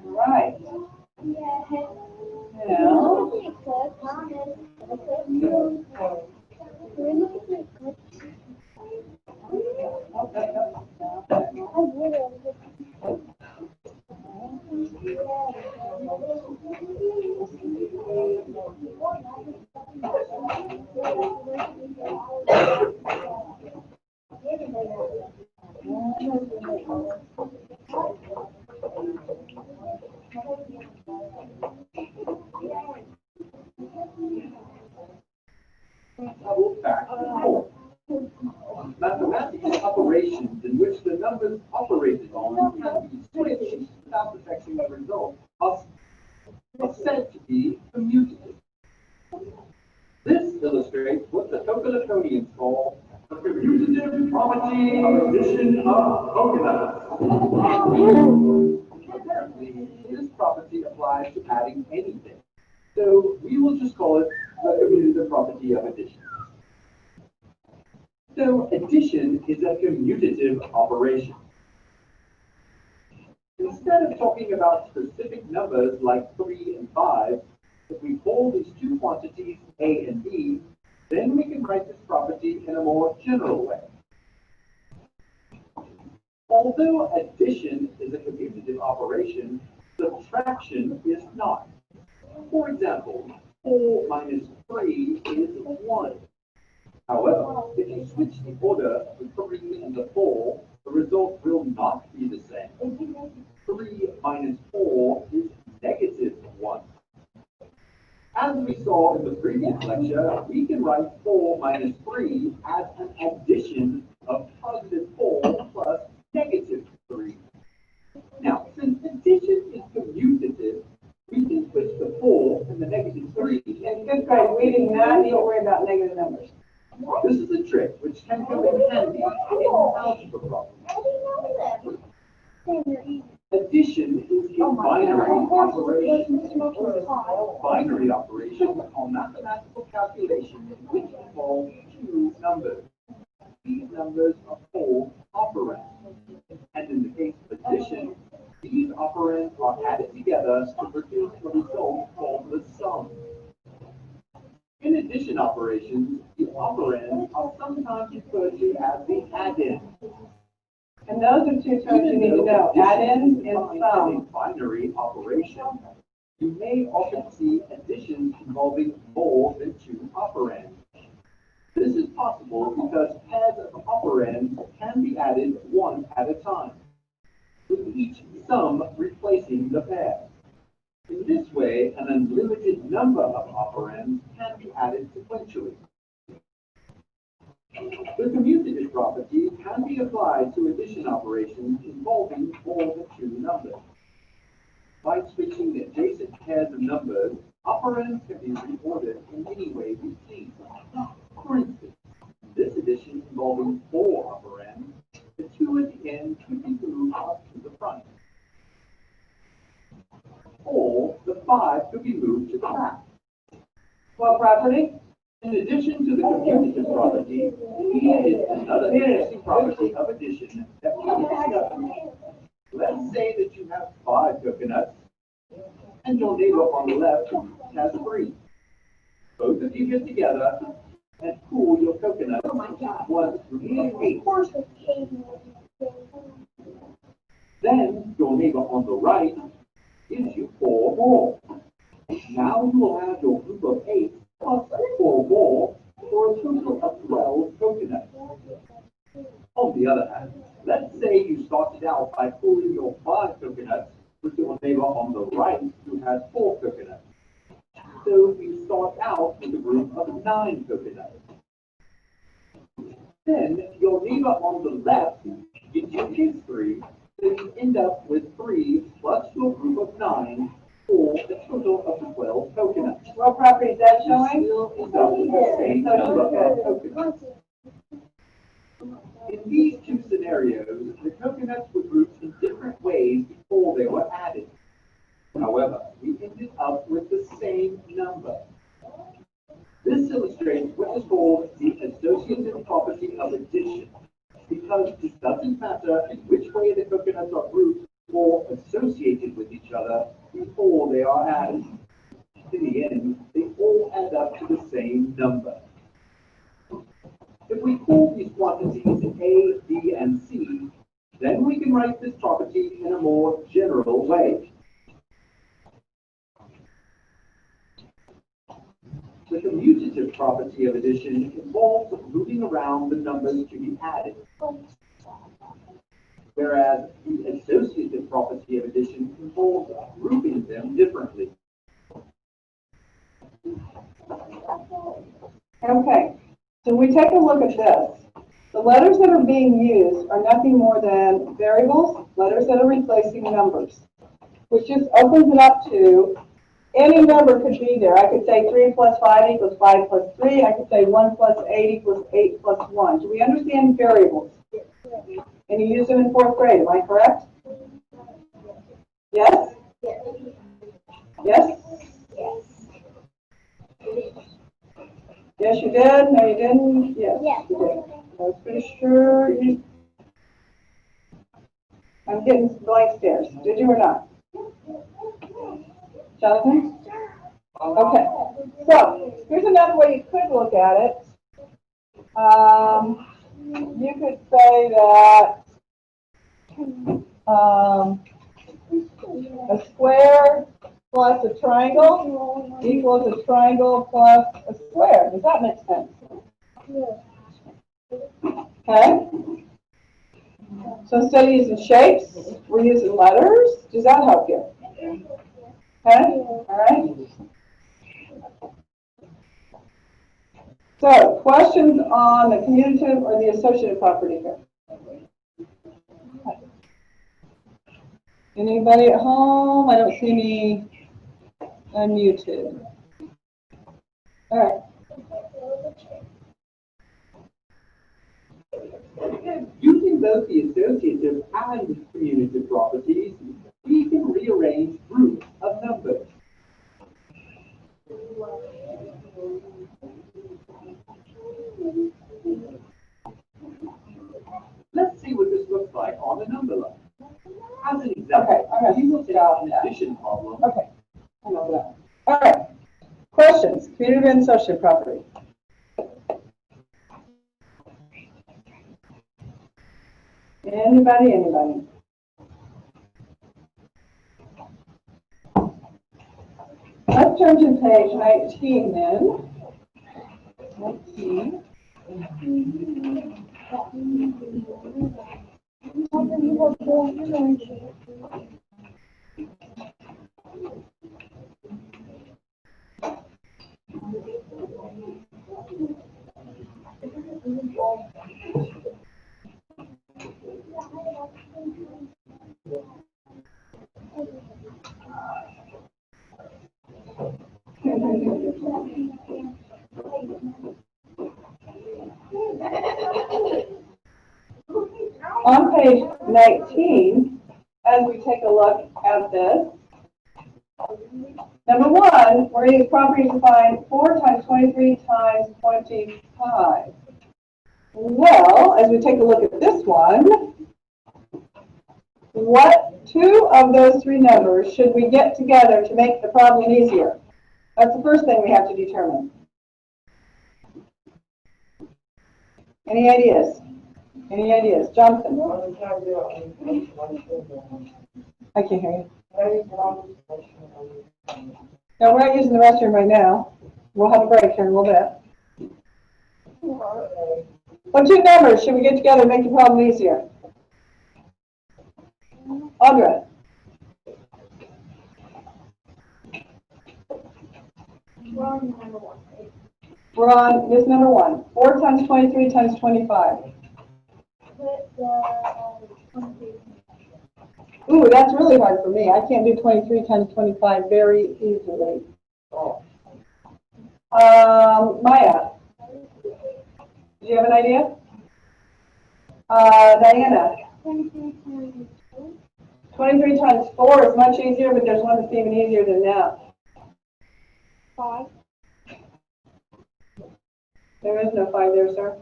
Right. Now, Fact four. Mathematical operations in which the numbers operated on can be switched without affecting the result are said to be commutative. This illustrates what the Cocoa-Latonians call the commutative property of addition of coconuts. Apparently, this property applies to adding anything, so we will just call it the commutative property of addition. So addition is a commutative operation. Instead of talking about specific numbers like 3 and 5, if we call these two quantities A and B, then we can write this property in a more general way. Although addition is a commutative operation, subtraction is not. For example, 4 minus 3 is 1. However, if you switch the order of the 3 and the 4, the result will not be the same. 3 minus 4 is negative 1. As we saw in the previous lecture, we can write 4 minus 3 as an addition of positive 4 plus negative 3. Now, since addition is commutative, we can switch the 4 and the negative 3. in fifth grade, we did not need to worry about negative numbers. This is a trick which can come in handy in algebra problems. Addition is a binary operation. Binary operations are mathematical calculations which involve two numbers. These numbers are called operands. And in the case of addition, these operands are added together to produce a result called the sum. In addition operations, the operands are sometimes referred to as the add-ins. And those are two terms you need to know. Add-ins and A sum. binary operation. You may often see additions involving more than two operands. This is possible because pairs of operands can be added one at a time, with each sum replacing the pair. In this way, an unlimited number of operands can be added sequentially. The commutative property can be applied to addition operations involving more than two numbers. By switching the adjacent pairs of numbers, operands can be reordered in any way we please. For instance, this addition involving 4 operands, the 2 at the end could be moved up to the front. Or the 5 could be moved to the back. What property? In addition to the commutative property, here is another interesting property of addition that we can discuss. Let's say that you have 5 coconuts, and your neighbor on the left has 3. Both of you get together and pool your coconuts once remaining 8. Then your neighbor on the right gives you 4 more. Now you will have your group of 8 plus 4 more for a total of 12 coconuts. On the other hand, let's say you started out by pooling your 5 coconuts with your neighbor on the right who has 4 coconuts. So you start out with a group of 9 coconuts. Then your neighbor on the left gives you his 3, so you end up with 3 plus your group of 9 for a total of 12 coconuts. What property is that showing? Still end up with the same number of coconuts. In these two scenarios, the coconuts were grouped in different ways before they were added. However, we ended up with the same number. This illustrates what is called the associative property of addition, because it doesn't matter in which where the coconuts are grouped or associated with each other before they are added. In the end, they all add up to the same number. If we call these quantities A, B, and C, then we can write this property in a more general way. The commutative property of addition involves moving around the numbers to be added, whereas the associative property of addition involves grouping them differently. Okay, so we take a look at this. The letters that are being used are nothing more than variables, letters that are replacing numbers, which just opens it up to any number could be there. I could say 3 plus 5 equals 5 plus 3. I could say 1 plus 8 equals 8 plus 1. Do we understand variables? And you use them in 4th grade, am I correct? Yes? Yes? Yes, you did. No, you didn't. Yes, you did. I was pretty sure you. I'm getting blank stares. Did you or not? Jonathan? Okay. So here's another way you could look at it. You could say that a square plus a triangle equals a triangle plus a square. Does that make sense? Okay. So instead of using shapes, we're using letters. Does that help you? Okay. All right. So questions on the commutative or the associative property here? Anybody at home? I don't see any unmuted. All right. Using both the associative and commutative properties, we can rearrange groups of numbers. Let's see what this looks like on the number line. As an example, we will take an addition problem. Okay. I know that. All right. Questions? Commutative and associative property. Anybody? Let's turn to page 19 then. 19. On page 19, as we take a look at this, number one, we're using properties to find 4 times 23 times 25. Well, as we take a look at this one, what 2 of those 3 numbers should we get together to make the problem easier? That's the first thing we have to determine. Any ideas? Any ideas? Jonathan? I can't hear you. No, we're not using the restroom right now. We'll have a break here in a little bit. What 2 numbers should we get together to make the problem easier? Audra? We're on this number 1. 4 times 23 times 25. Ooh, that's really hard for me. I can't do 23 times 25 very easily. Maya, do you have an idea? Diana? 23 times 4 is much easier, but there's one that's even easier than that. 5. There is no 5 there, sir.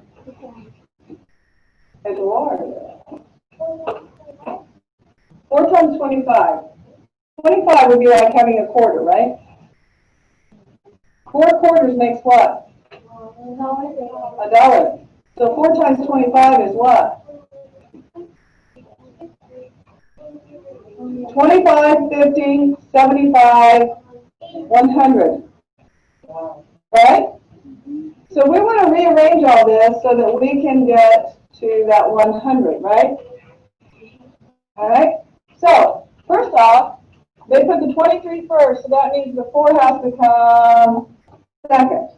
Eduardo. 4 times 25. 25 would be like having a quarter, right? 4 quarters makes what? $1. So 4 times 25 is what? 25, 50, 75, 100. Right? So we want to rearrange all this so that we can get to that 100, right? All right? So, first off, they put the 23 first, so that means the 4 has to come second.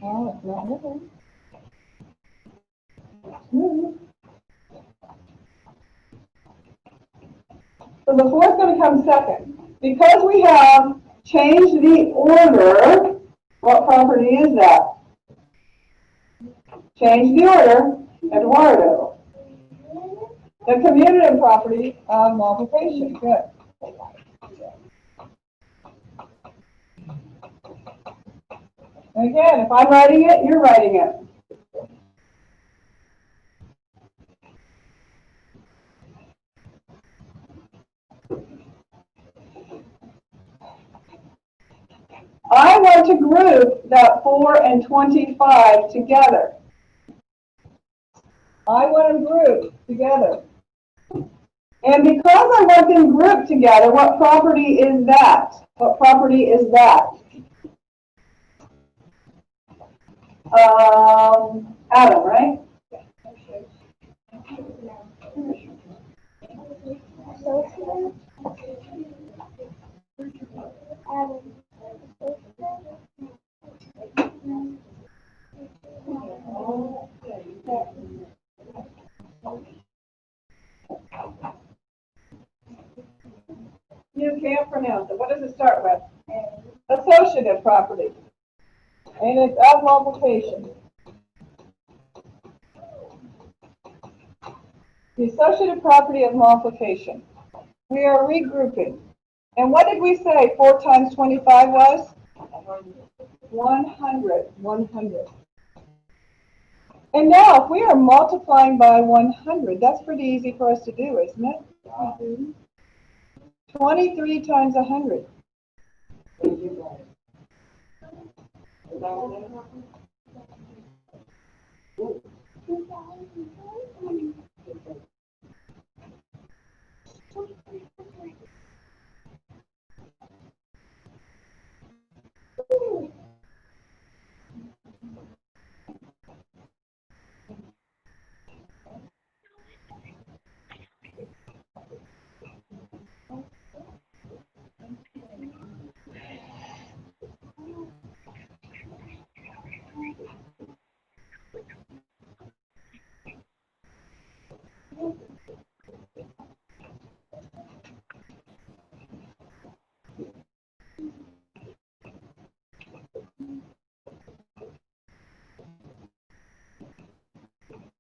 Oh, it's not moving. So the 4 is going to come second. Because we have changed the order, what property is that? Change the order, Eduardo. The commutative property of multiplication. Good. Again, if I'm writing it, you're writing it. I want to group that 4 and 25 together. I want them grouped together. And because I want them grouped together, what property is that? What property is that? Adam, right? You can't pronounce it. What does it start with? Associative property. And it's of multiplication. The associative property of multiplication. We are regrouping. And what did we say 4 times 25 was? 100. 100. And now, if we are multiplying by 100, that's pretty easy for us to do, isn't it? 23 times 100.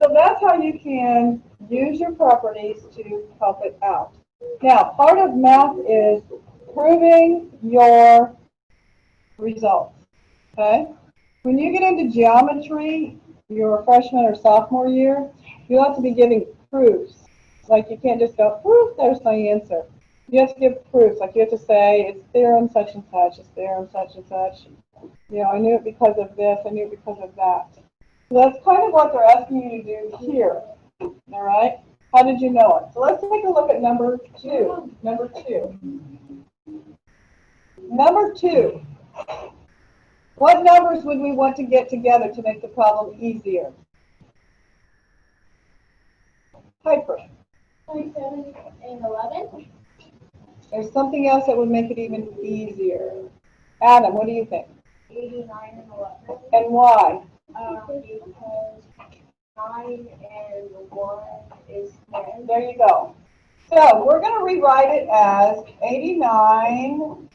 So that's how you can use your properties to help it out. Now, part of math is proving your results, okay? When you get into geometry, your freshman or sophomore year, you'll have to be giving proofs. Like you can't just go, proof, there's my answer. You have to give proofs. Like you have to say, it's theorem such and such, it's theorem such and such. You know, I knew it because of this, I knew it because of that. So that's kind of what they're asking you to do here, all right? How did you know it? So let's take a look at number 2. Number 2. Number 2. What numbers would we want to get together to make the problem easier? Piper. 27 and 11. There's something else that would make it even easier. Adam, what do you think? 89 and 11. And why? Because 9 and 1 is 10. There you go. So we're going to rewrite it as 89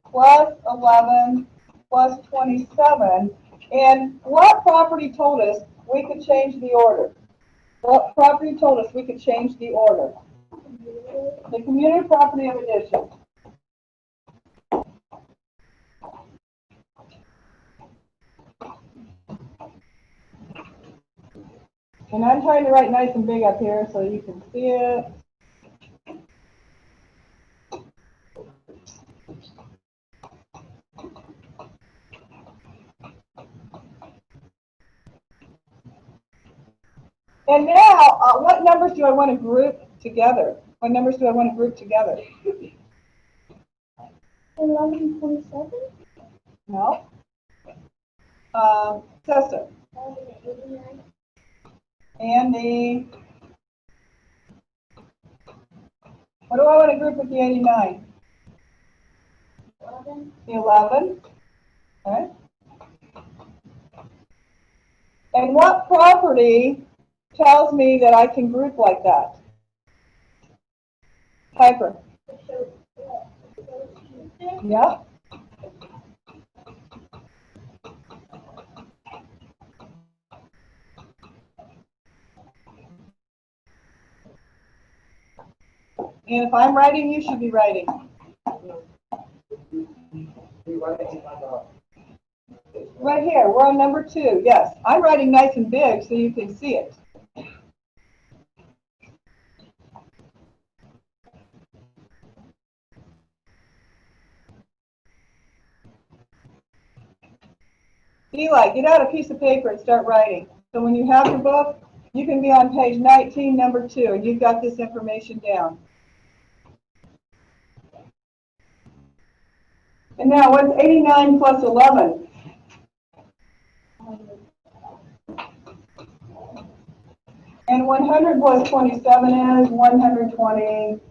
plus 11 plus 27. And what property told us we could change the order? What property told us we could change the order? The commutative property of addition. And I'm trying to write nice and big up here so you can see it. And now, what numbers do I want to group together? What numbers do I want to group together? 1127? No? Tessa. 1189? Andy. What do I want to group with the 89? 11? The 11. Okay. And what property tells me that I can group like that? Piper. Yeah. And if I'm writing, you should be writing. Right here, we're on number 2. Yes, I'm writing nice and big so you can see it. Eli, get out a piece of paper and start writing. So when you have your book, you can be on page 19, number 2, and you've got this information down. And now, what's 89 plus 11? And 100 plus 27 is 127.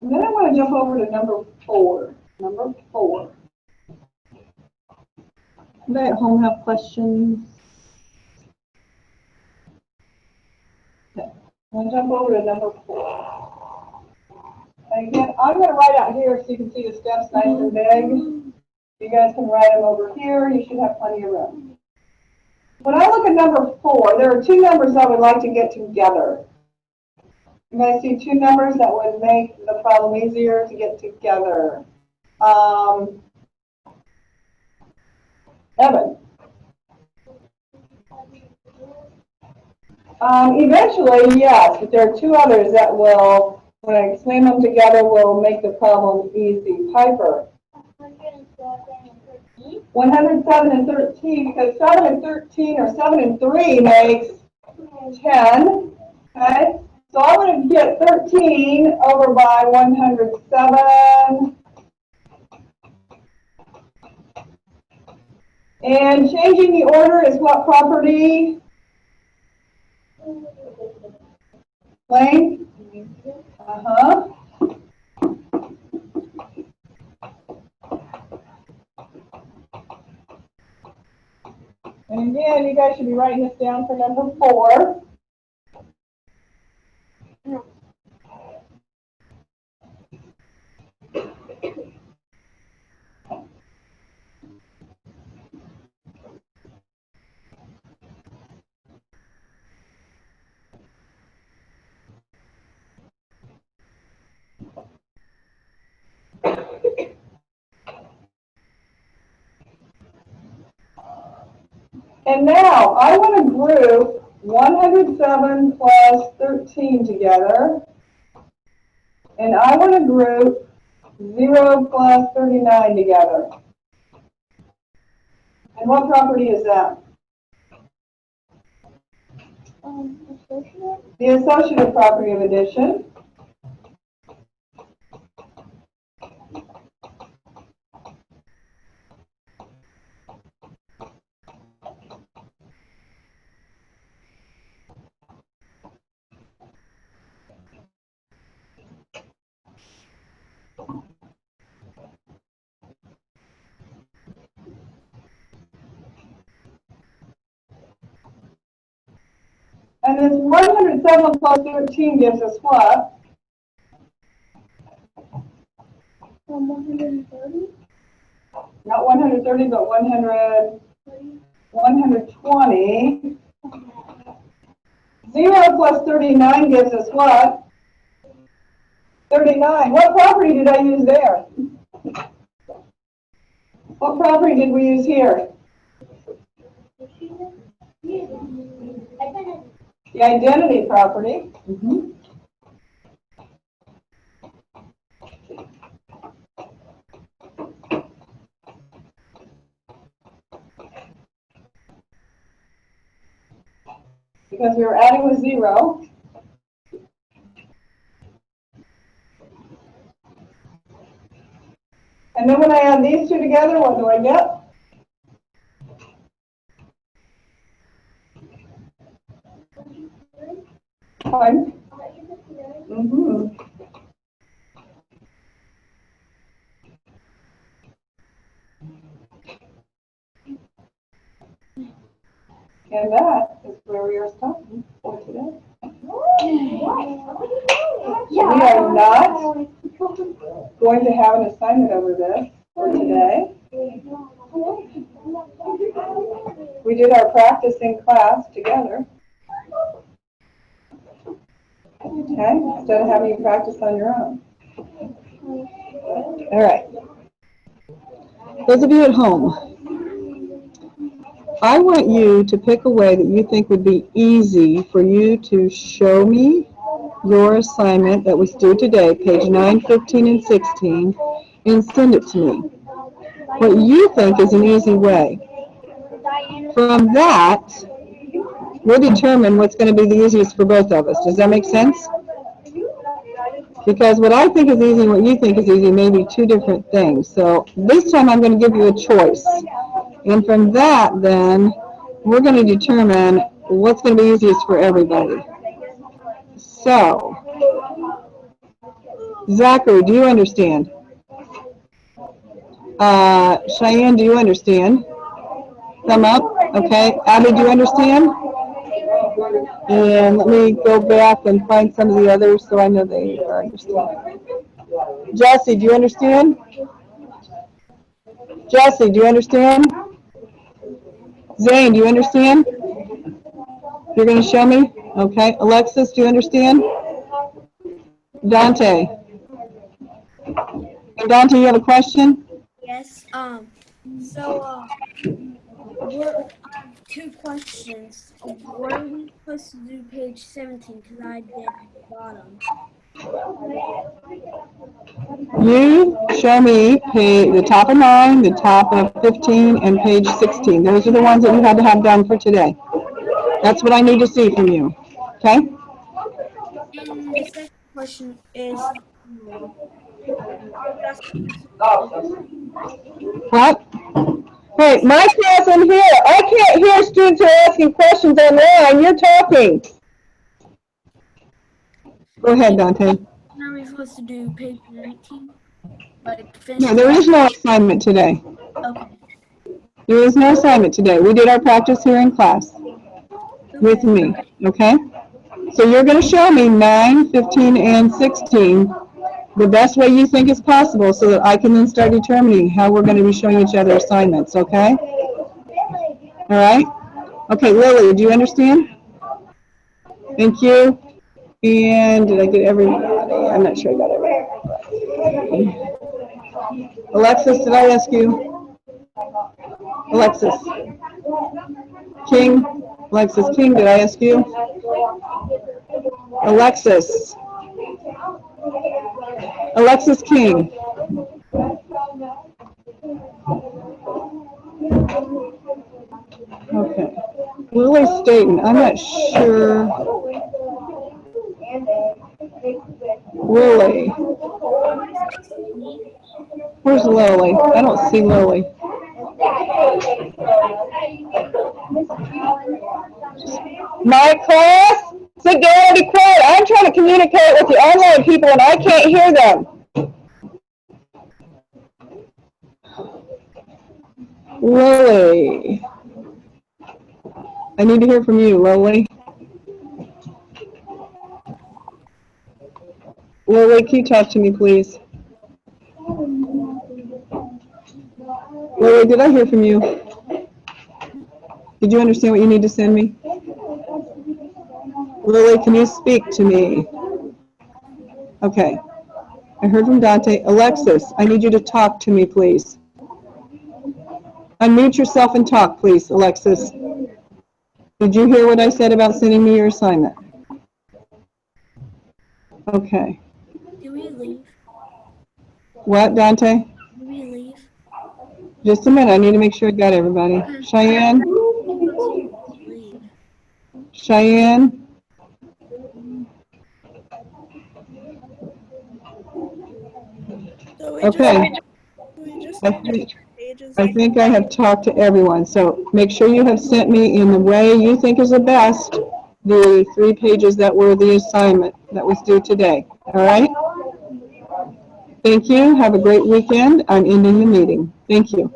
And then I want to jump over to number 4. Number 4. Anybody at home have questions? Okay. I'm going to jump over to number 4. And again, I'm going to write out here so you can see the steps nice and big. You guys can write them over here. You should have plenty of room. When I look at number 4, there are 2 numbers I would like to get together. You guys see 2 numbers that would make the problem easier to get together. Evan. Eventually, yes, but there are 2 others that will, when I slam them together, will make the problem easy. Piper. 107 and 13, because 7 and 13 or 7 and 3 makes 10. Okay? So I'm going to get 13 over by 107. And changing the order is what property? Lane? Uh-huh. And again, you guys should be writing this down for number 4. And now I want to group 107 plus 13 together. And I want to group 0 plus 39 together. And what property is that? Associate? The associative property of addition. And this 107 plus 13 gives us what? 130? Not 130, but 120. 0 plus 39 gives us what? 39. What property did I use there? What property did we use here? The identity property. Because we were adding with 0. And then when I add these two together, what do I get? Fine. And that is where we are stopping for today. We are not going to have an assignment over this for today. We did our practice in class together. Okay, instead of having you practice on your own. All right. Those of you at home, I want you to pick a way that you think would be easy for you to show me your assignment that was due today, page 9, 15, and 16, and send it to me. What you think is an easy way. From that, we'll determine what's going to be the easiest for both of us. Does that make sense? Because what I think is easy and what you think is easy may be two different things. So this time I'm going to give you a choice. And from that, then, we're going to determine what's going to be easiest for everybody. So, Zachary, do you understand? Cheyenne, do you understand? Thumb up. Okay. Abby, do you understand? And let me go back and find some of the others so I know they understand. Jesse, do you understand? Jesse, do you understand? Zane, do you understand? You're going to show me? Okay. Alexis, do you understand? Dante. Dante, you have a question? Yes. We're two questions. What are we supposed to do page 17? Because I did the bottom. You show me the top of 9, the top of 15, and page 16. Those are the ones that you had to have done for today. That's what I need to see from you. Okay? And the second question is, What? Hey, my class in here. I can't hear students who are asking questions online. You're talking. Go ahead, Dante. are we supposed to do page 19? Like finish? No, there is no assignment today. Okay. There is no assignment today. We did our practice here in class with me, okay? So you're going to show me 9, 15, and 16 the best way you think is possible so that I can then start determining how we're going to be showing each other assignments, okay? All right? Okay, Lily, do you understand? Thank you. And did I get everybody? I'm not sure I got everybody. Alexis, did I ask you? Alexis. King. Alexis King, did I ask you? Alexis. Alexis King. Okay. Lily Staten, I'm not sure. Lily. Where's Lily? I don't see Lily. My class? Sit down and be quiet. I'm trying to communicate with the online people and I can't hear them. Lily. I need to hear from you, Lily. Lily, can you talk to me, please? Lily, did I hear from you? Did you understand what you need to send me? Lily, can you speak to me? Okay. I heard from Dante. Alexis, I need you to talk to me, please. Unmute yourself and talk, please, Alexis. Did you hear what I said about sending me your assignment? Okay. Do we leave? What, Dante? Do we leave? Just a minute. I need to make sure I got everybody. Cheyenne? Leave. Cheyenne? So Okay. we just I need think, pages. I think I have talked to everyone, so make sure you have sent me in the way you think is the best, the 3 pages that were the assignment that was due today, all right? Thank you, have a great weekend. I'm ending the meeting. Thank you.